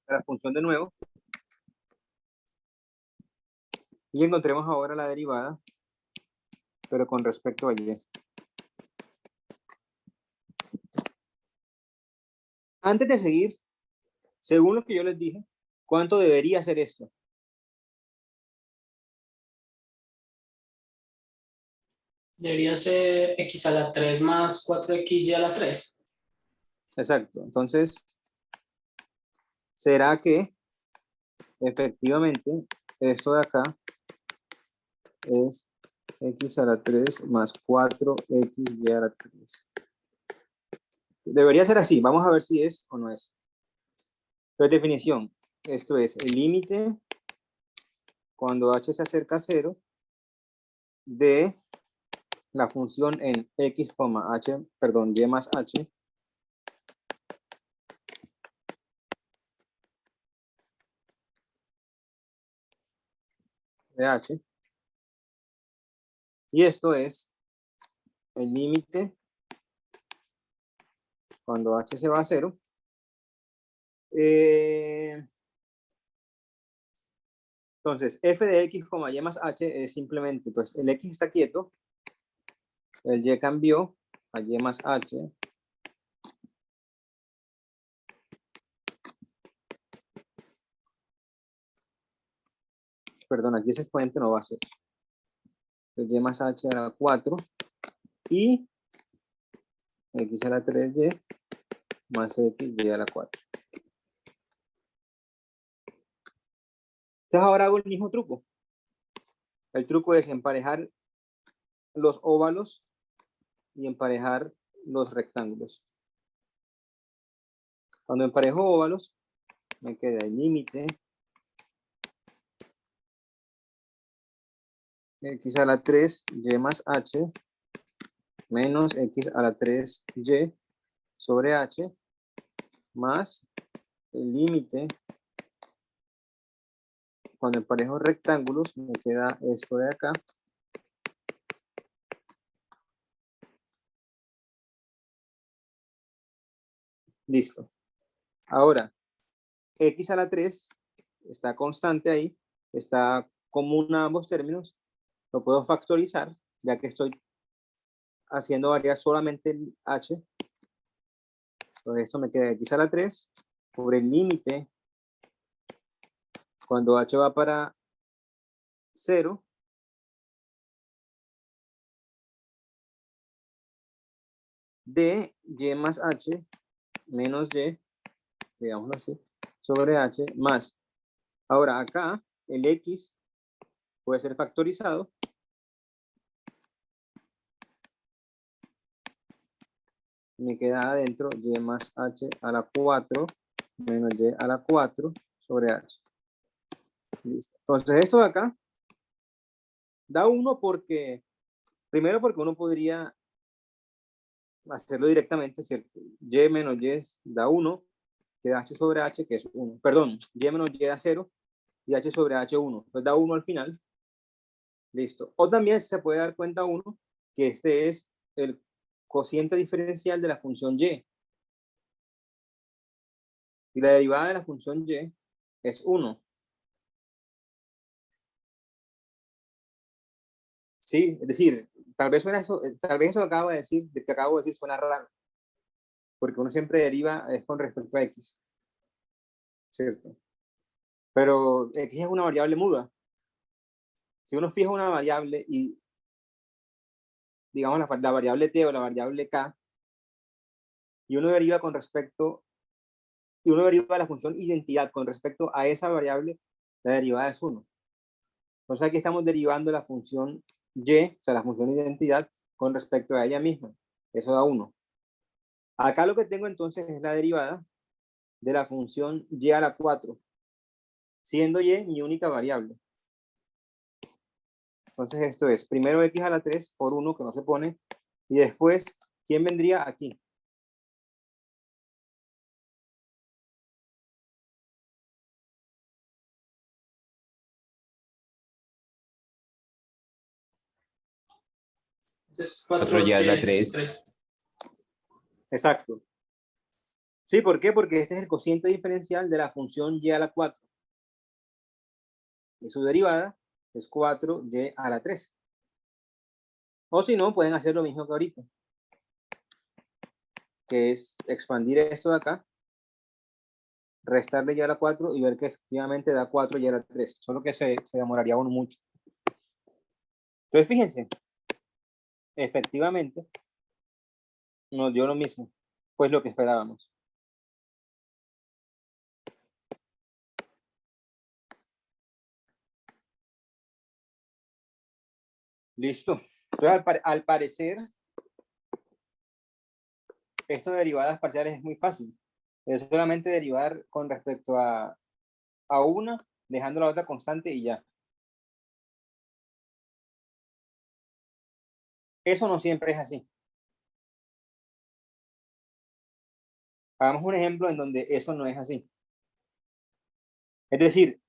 La función de nuevo. Y encontremos ahora la derivada, pero con respecto a y. Antes de seguir, según lo que yo les dije, ¿cuánto debería ser esto? Debería ser x a la 3 más 4xy a la 3. Exacto. Entonces, ¿será que efectivamente esto de acá es x a la 3 más 4xy a la 3? Debería ser así. Vamos a ver si es o no es. Entonces, definición. Esto es el límite cuando h se acerca a 0 de la función en x, h, perdón, y más h de h. Y esto es el límite cuando h se va a 0. Entonces, f de x, y más h es simplemente, pues el x está quieto, el y cambió a y más h. Perdón, aquí ese exponente no va a ser. El y más h a la 4 y x a la 3y más x y a la 4. Entonces ahora hago el mismo truco. El truco es emparejar los óvalos y emparejar los rectángulos. Cuando emparejo óvalos, me queda el límite x a la 3 y más h menos x a la 3 y sobre h más el límite cuando emparejo rectángulos me queda esto de acá listo. Ahora x a la 3 está constante ahí, está común a ambos términos, lo puedo factorizar ya que estoy haciendo variar solamente el h. Entonces esto me queda x a la 3 por el límite cuando h va para 0 de y más h menos y digámoslo así, sobre h más. Ahora acá el x puede ser factorizado. Me queda adentro y más h a la 4 menos y a la 4 sobre h. Listo. Entonces esto de acá da 1 porque, primero porque uno podría hacerlo directamente, ¿cierto? Y menos y da 1, queda h sobre h, que es 1. Perdón, y menos y da 0 y h sobre h 1. Entonces da 1 al final. Listo. O también se puede dar cuenta uno que este es el cociente diferencial de la función y. Y la derivada de la función y es 1. Sí, es decir, tal vez eso que acabo de decir suena raro, porque uno siempre deriva es con respecto a x, ¿cierto? Pero x es una variable muda. Si uno fija una variable y, digamos, la variable t o la variable k, y uno deriva con respecto, y uno deriva la función identidad con respecto a esa variable, la derivada es 1. Entonces aquí estamos derivando la función y, o sea, la función identidad, con respecto a ella misma. Eso da 1. Acá lo que tengo entonces es la derivada de la función y a la 4, siendo y mi única variable. Entonces esto es primero x a la 3 por 1 que no se pone, y después, ¿quién vendría aquí? Entonces 4y a la 3. 3. Exacto. Sí, ¿por qué? Porque este es el cociente diferencial de la función y a la 4. Y su derivada es 4y a la 3. O si no, pueden hacer lo mismo que ahorita, que es expandir esto de acá, restarle y a la 4 y ver que efectivamente da 4y a la 3. Solo que se demoraría uno mucho. Entonces, fíjense, efectivamente, nos dio lo mismo, pues lo que esperábamos. Listo. Entonces, al parecer, esto de derivadas parciales es muy fácil. Es solamente derivar con respecto a una, dejando la otra constante y ya. Eso no siempre es así. Hagamos un ejemplo en donde eso no es así. Es decir,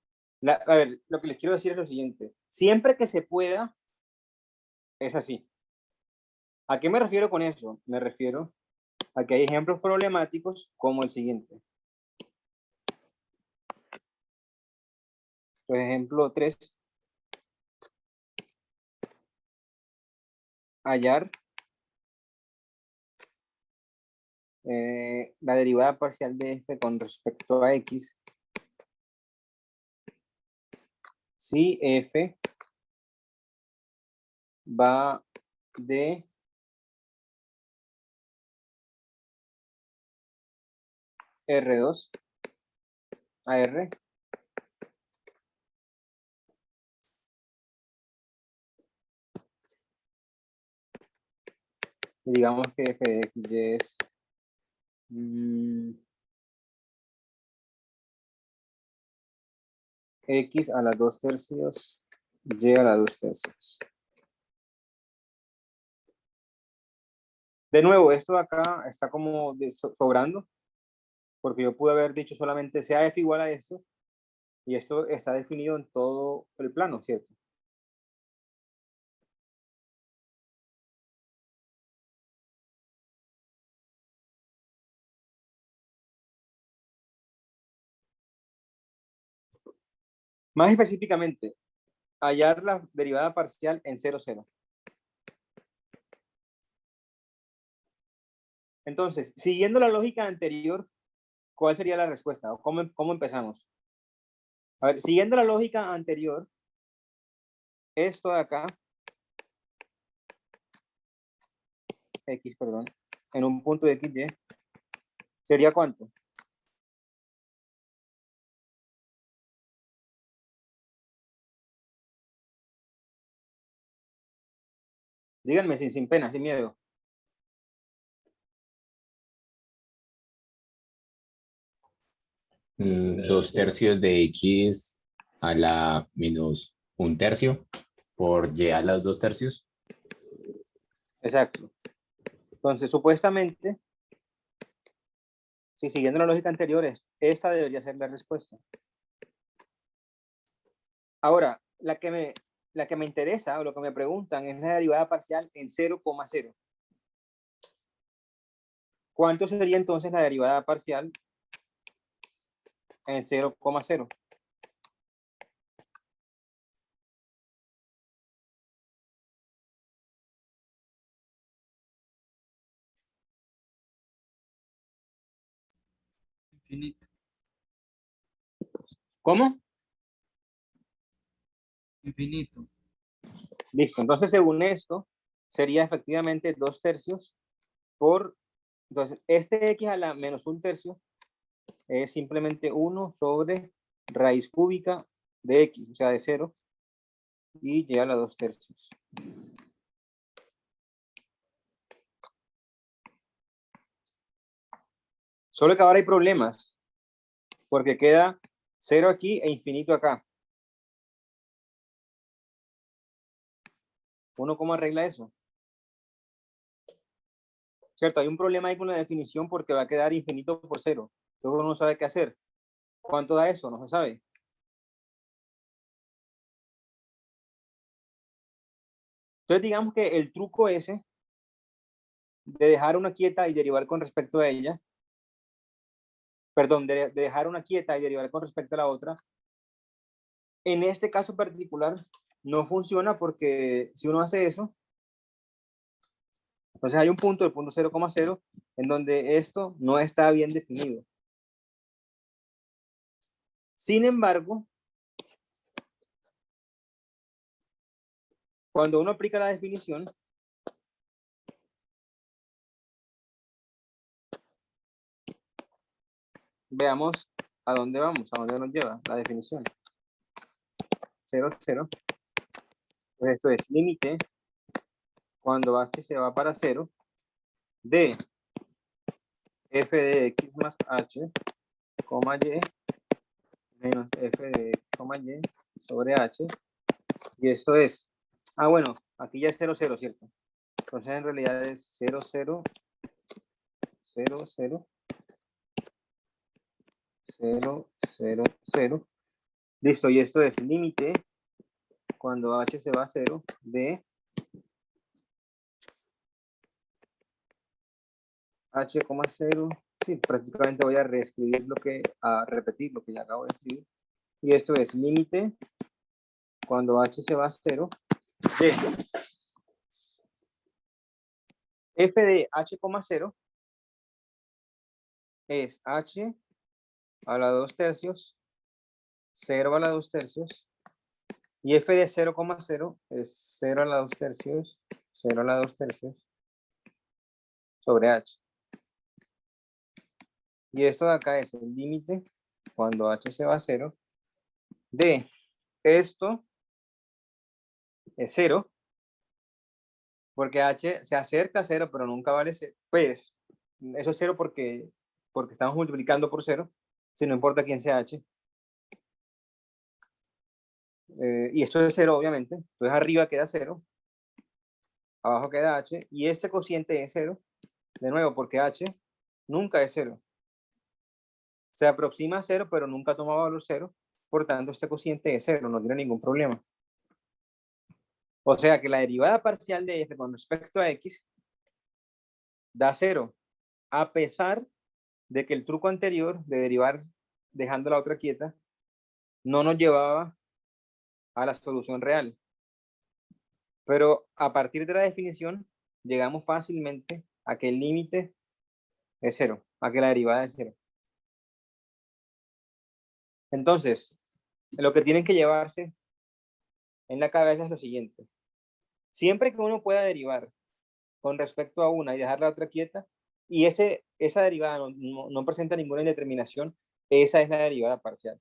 a ver, lo que les quiero decir es lo siguiente. Siempre que se pueda, es así. ¿A qué me refiero con eso? Me refiero a que hay ejemplos problemáticos como el siguiente. Por ejemplo 3. Hallar la derivada parcial de f con respecto a x si f va de R2 a R. Digamos que f de x es x a la 2/3 y a la 2/3. De nuevo, esto de acá está como sobrando, porque yo pude haber dicho solamente sea f igual a esto, y esto está definido en todo el plano, ¿cierto? Más específicamente, hallar la derivada parcial en 0, 0. Entonces, siguiendo la lógica anterior, ¿cuál sería la respuesta? ¿O cómo empezamos? A ver, siguiendo la lógica anterior, esto de acá, x, perdón, en un punto de xy, ¿sería cuánto? Díganme sin pena, sin miedo. Dos tercios de X a la menos un tercio por Y a los 2 tercios. Exacto. Entonces, supuestamente, si siguiendo la lógica anterior, esta debería ser la respuesta. Ahora, la que me interesa o lo que me preguntan es la derivada parcial en 0,0. ¿Cuánto sería entonces la derivada parcial en 0,0? Infinito. ¿Cómo? Infinito. Listo. Entonces, según esto, sería efectivamente 2 tercios por... Entonces, este x a la menos un tercio es simplemente 1 sobre raíz cúbica de x, o sea, de 0, y y a la 2 tercios. Solo que ahora hay problemas, porque queda 0 aquí e infinito acá. ¿Uno cómo arregla eso? ¿Cierto? Hay un problema ahí con la definición porque va a quedar infinito por 0. Entonces uno no sabe qué hacer. ¿Cuánto da eso? No se sabe. Entonces digamos que el truco ese de dejar una quieta y derivar con respecto a ella, perdón, de dejar una quieta y derivar con respecto a la otra, en este caso particular no funciona porque si uno hace eso, entonces hay un punto, el punto 0,0, en donde esto no está bien definido. Sin embargo, cuando uno aplica la definición, veamos a dónde vamos, a dónde nos lleva la definición. 0, 0. Pues esto es límite cuando h se va para 0 de f de x más h, y menos f de x, y sobre h. Y esto es, bueno, aquí ya es 0, 0, ¿cierto? Entonces en realidad es 0, 0, 0, 0, 0, 0, 0. Listo, y esto es límite cuando h se va a 0 de h, 0. Sí, prácticamente voy a reescribir a repetir lo que ya acabo de escribir. Y esto es límite cuando h se va a 0 de f de h, 0 es h a la 2 tercios, 0 a la 2 tercios, y f de 0, 0 es 0 a la 2 tercios, 0 a la 2 tercios, sobre h. Y esto de acá es el límite cuando h se va a 0 de esto es 0, porque h se acerca a 0, pero nunca vale 0. Pues eso es 0 porque estamos multiplicando por 0, si no importa quién sea h. Y esto es 0, obviamente. Entonces arriba queda 0, abajo queda h, y este cociente es 0, de nuevo, porque h nunca es 0. Se aproxima a 0, pero nunca toma valor 0, por tanto este cociente es 0, no tiene ningún problema. O sea que la derivada parcial de f con respecto a x da 0, a pesar de que el truco anterior de derivar dejando la otra quieta no nos llevaba a la solución real. Pero a partir de la definición llegamos fácilmente a que el límite es 0, a que la derivada es 0. Entonces, lo que tienen que llevarse en la cabeza es lo siguiente. Siempre que uno pueda derivar con respecto a una y dejar la otra quieta, y esa derivada no presenta ninguna indeterminación, esa es la derivada parcial.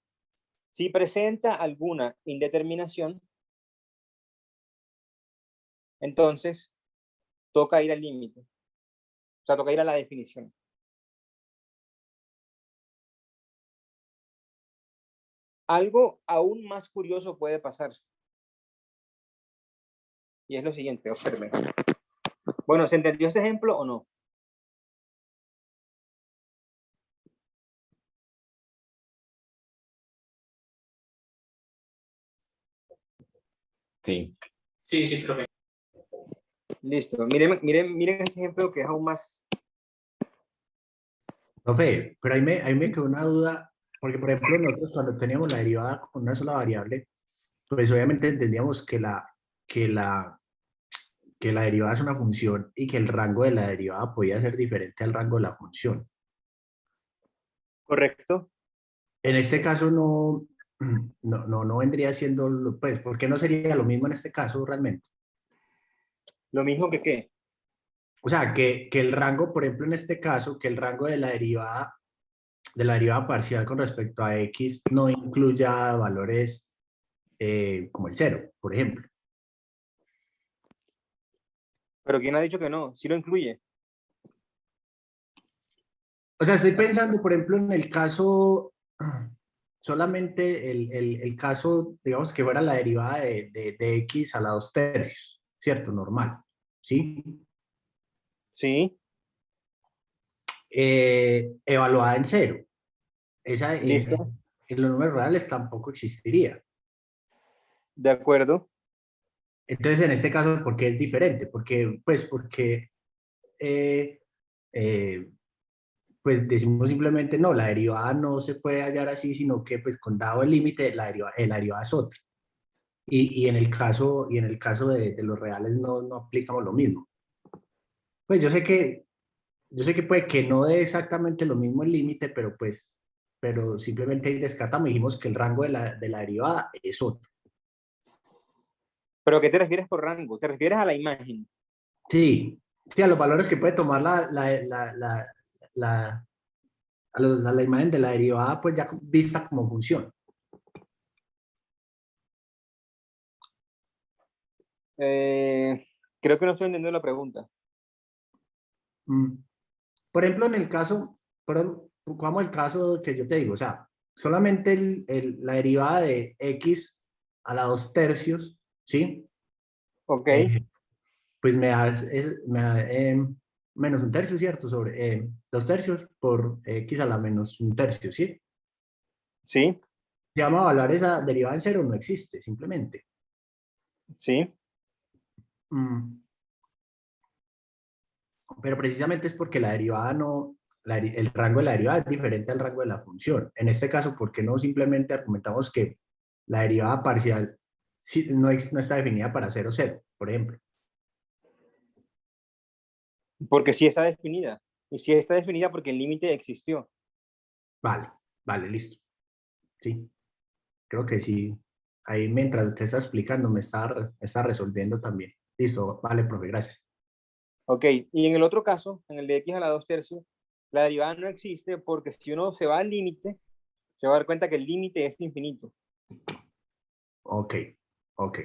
Si presenta alguna indeterminación, entonces toca ir al límite. O sea, toca ir a la definición. Algo aún más curioso puede pasar. Y es lo siguiente, observen. Bueno, ¿se entendió ese ejemplo o no? Sí, Sí, sí, profe. Listo. Miren ese ejemplo que es aún más. Profe, pero ahí me quedó una duda, porque por ejemplo nosotros cuando teníamos la derivada con una sola variable, pues obviamente entendíamos que la derivada es una función y que el rango de la derivada podía ser diferente al rango de la función. Correcto. En este caso no vendría siendo, pues, ¿por qué no sería lo mismo en este caso realmente? Lo mismo que qué. O sea, que el rango, por ejemplo, en este caso, que el rango de la derivada parcial con respecto a x no incluya valores como el cero, por ejemplo. Pero ¿quién ha dicho que no? Sí lo incluye. O sea, estoy pensando, por ejemplo, en el caso, solamente el caso, digamos, que fuera la derivada de x a la 2/3, ¿cierto? Normal, ¿sí? Sí. Evaluada en cero. Esa Listo. en los números reales tampoco existiría. De acuerdo. Entonces, en este caso, ¿por qué es diferente? Porque eh, eh, pues decimos simplemente, no, la derivada no se puede hallar así, sino que pues con dado el límite, la derivada es otra. Y en el caso de los reales no aplicamos lo mismo. Pues yo sé que puede que no dé exactamente lo mismo el límite, pero simplemente ahí descartamos y dijimos que el rango de la derivada es otro. ¿Pero a qué te refieres por rango? ¿Te refieres a la imagen? Sí, sí, a los valores que puede tomar la, a la imagen de la derivada, pues ya vista como función. Creo que no estoy entendiendo la pregunta. Mm. Por ejemplo, en el caso, como el caso que yo te digo, o sea, solamente la derivada de x a la 2/3, ¿sí? Ok. Pues me da menos 1/3, ¿cierto? Sobre 2/3 por x a la menos 1/3, ¿sí? Sí. Se llama evaluar esa derivada en cero, no existe, simplemente. Sí. Mm. Pero precisamente es porque la derivada no, el rango de la derivada es diferente al rango de la función. En este caso, ¿por qué no simplemente argumentamos que la derivada parcial no está definida para 0, 0, por ejemplo? Porque sí está definida. Y sí está definida porque el límite existió. Vale, vale, listo. Sí, creo que sí. Ahí mientras usted está explicando, está resolviendo también. Listo, vale, profe, gracias. Ok. Y en el otro caso, en el de x a la 2/3, la derivada no existe porque si uno se va al límite, se va a dar cuenta que el límite es infinito. Ok, ok.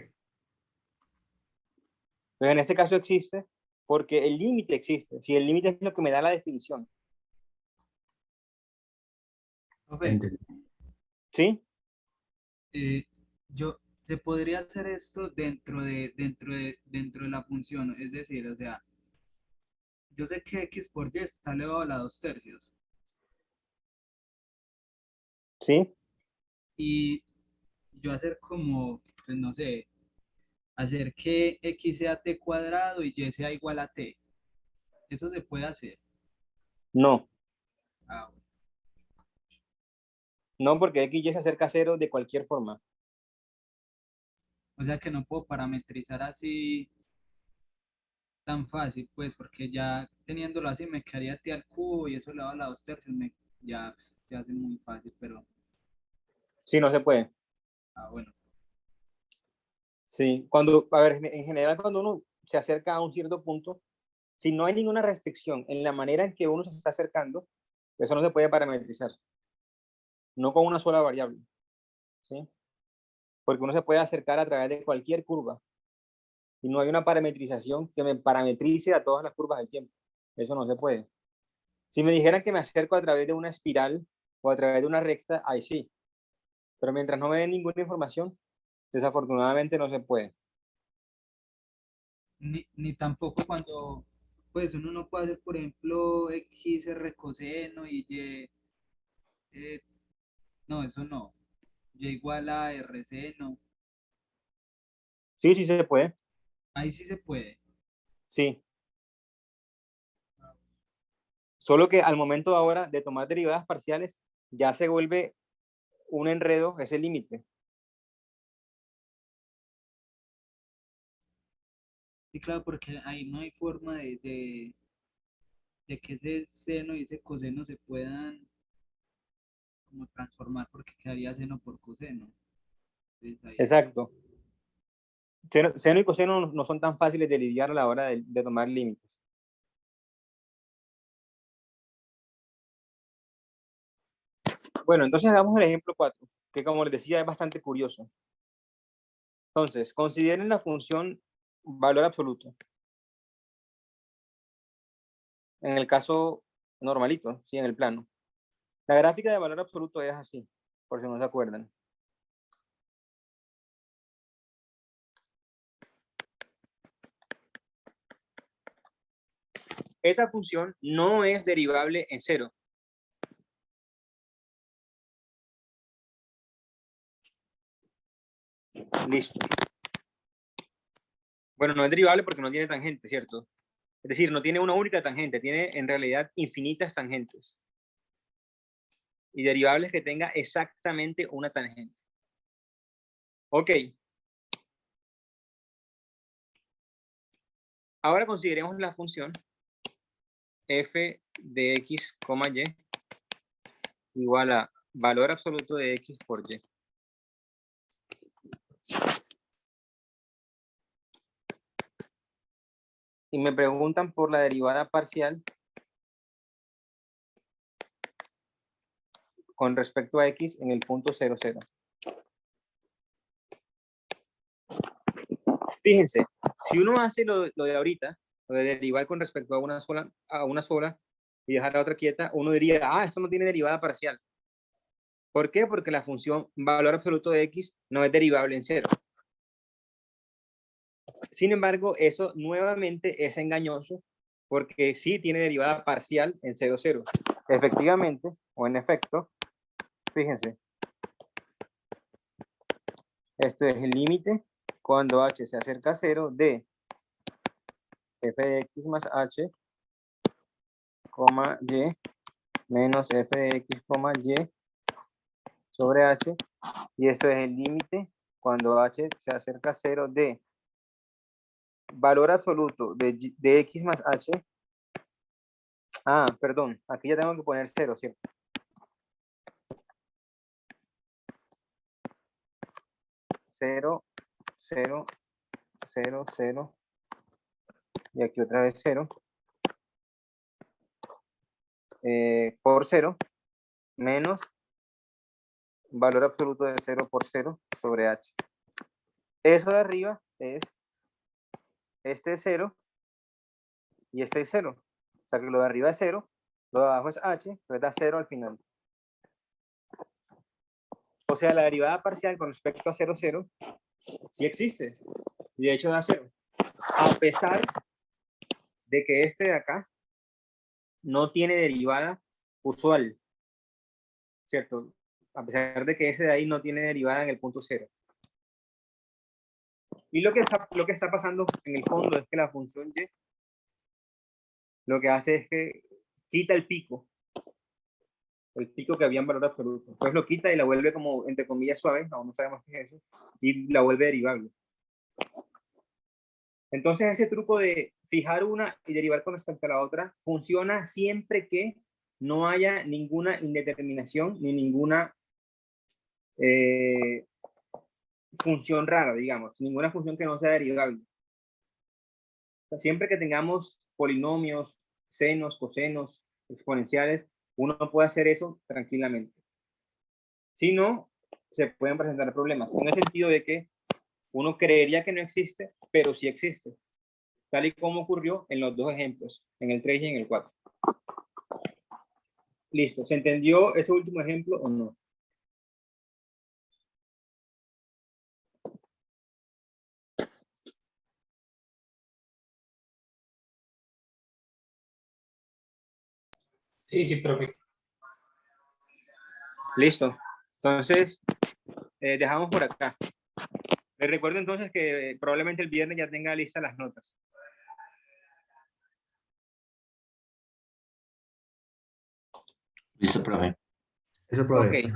Pero en este caso existe porque el límite existe. Si el límite es lo que me da la definición. Profe, Entendí. ¿Sí? eh, se podría hacer esto dentro de la función, es decir, o sea, yo sé que x por y está elevado a la 2/3 ¿Sí? y yo hacer como, pues no sé, hacer que x sea t cuadrado y y sea igual a t. Eso se puede hacer. No. Ah, No, porque x y se acerca a cero de cualquier forma. o sea que no puedo parametrizar así tan fácil, pues, porque ya teniéndolo así me quedaría t al cubo y eso elevado a la 2/3 ya pues, se hace muy fácil, pero Sí, no se puede. bueno. Sí. Cuando, a ver, en general, cuando uno se acerca a un cierto punto, si no hay ninguna restricción en la manera en que uno se está acercando, eso no se puede parametrizar. No con una sola variable. ¿Sí? Porque uno se puede acercar a través de cualquier curva. y no hay una parametrización que me parametrice a todas las curvas del tiempo. Eso no se puede. Si me dijeran que me acerco a través de una espiral o a través de una recta, ahí sí. Pero mientras no me den ninguna información, desafortunadamente no se puede. Ni tampoco cuando, pues uno no puede hacer, por ejemplo, X R coseno y Y, no, eso no. Y igual a R seno, Sí, sí se puede. ahí sí se puede. Sí. Solo que al momento ahora de tomar derivadas parciales, ya se vuelve un enredo ese límite. Sí, claro, porque ahí no hay forma de que ese seno y ese coseno se puedan como transformar, porque quedaría seno por coseno. Entonces, ahí Exacto. Seno y coseno no son tan fáciles de lidiar a la hora de tomar límites. Bueno, entonces hagamos el ejemplo 4, que como les decía es bastante curioso. Entonces, consideren la función valor absoluto. En el caso normalito, sí, en el plano. La gráfica de valor absoluto es así, por si no se acuerdan. Esa función no es derivable en cero. Listo. Bueno, no es derivable porque no tiene tangente, ¿cierto? Es decir, no tiene una única tangente, tiene en realidad infinitas tangentes. Y derivable es que tenga exactamente una tangente. Ok. Ahora consideremos la función f de x, y igual a valor absoluto de x por y. Y me preguntan por la derivada parcial con respecto a x en el punto 0, 0. Fíjense, si uno hace lo de ahorita, lo de derivar con respecto a una sola y dejar la otra quieta, uno diría, ah, esto no tiene derivada parcial. ¿Por qué? Porque la función valor absoluto de x no es derivable en cero. Sin embargo, eso nuevamente es engañoso porque sí tiene derivada parcial en 0, 0. Efectivamente, o en efecto, fíjense, esto es el límite cuando h se acerca a 0 de f de x más h, y menos f de x, y sobre h, y esto es el límite cuando h se acerca a 0 de valor absoluto de x más h. Ah, perdón, aquí ya tengo que poner 0, ¿cierto? Cero, 0, 0, 0, y aquí otra vez 0, por 0, menos valor absoluto de 0 por 0 sobre h. Eso de arriba es este 0 y este es 0. O sea que lo de arriba es 0, lo de abajo es h, entonces da 0 al final. O sea, la derivada parcial con respecto a 0, 0 sí existe. Y de hecho da 0. A pesar de que este de acá no tiene derivada usual, ¿cierto? A pesar de que ese de ahí no tiene derivada en el punto 0. Y lo que está pasando en el fondo es que la función y lo que hace es que quita el pico que había en valor absoluto. Entonces lo quita y la vuelve como, entre comillas, suave, aún no sabemos qué es eso, y la vuelve derivable. Entonces ese truco de fijar una y derivar con respecto a la otra funciona siempre que no haya ninguna indeterminación ni ninguna función rara, digamos, ninguna función que no sea derivable. O sea, siempre que tengamos polinomios, senos, cosenos, exponenciales, uno puede hacer eso tranquilamente. Si no, se pueden presentar problemas, en el sentido de que uno creería que no existe, pero sí existe, tal y como ocurrió en los dos ejemplos, en el 3 y en el 4. Listo, ¿se entendió ese último ejemplo o no? Sí, sí, profe. Listo. Entonces, dejamos por acá. Les recuerdo entonces que probablemente el viernes ya tenga listas las notas. Listo, profe. Eso, Ok. profe.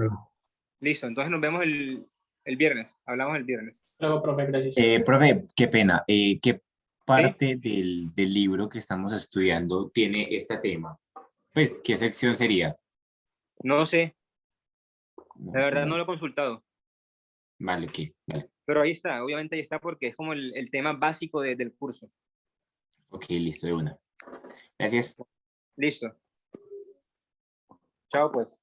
Listo, entonces nos vemos el viernes. Hablamos el viernes. Luego, profe, gracias. Profe, qué pena. ¿Qué ¿Sí? parte del libro que estamos estudiando tiene este tema? Pues, ¿qué sección sería? No sé, No, la verdad no vale, lo he consultado. vale, ok, vale. Pero ahí está, obviamente ahí está porque es como el tema básico del curso. Ok, listo, de una. Gracias. Listo. Chao pues.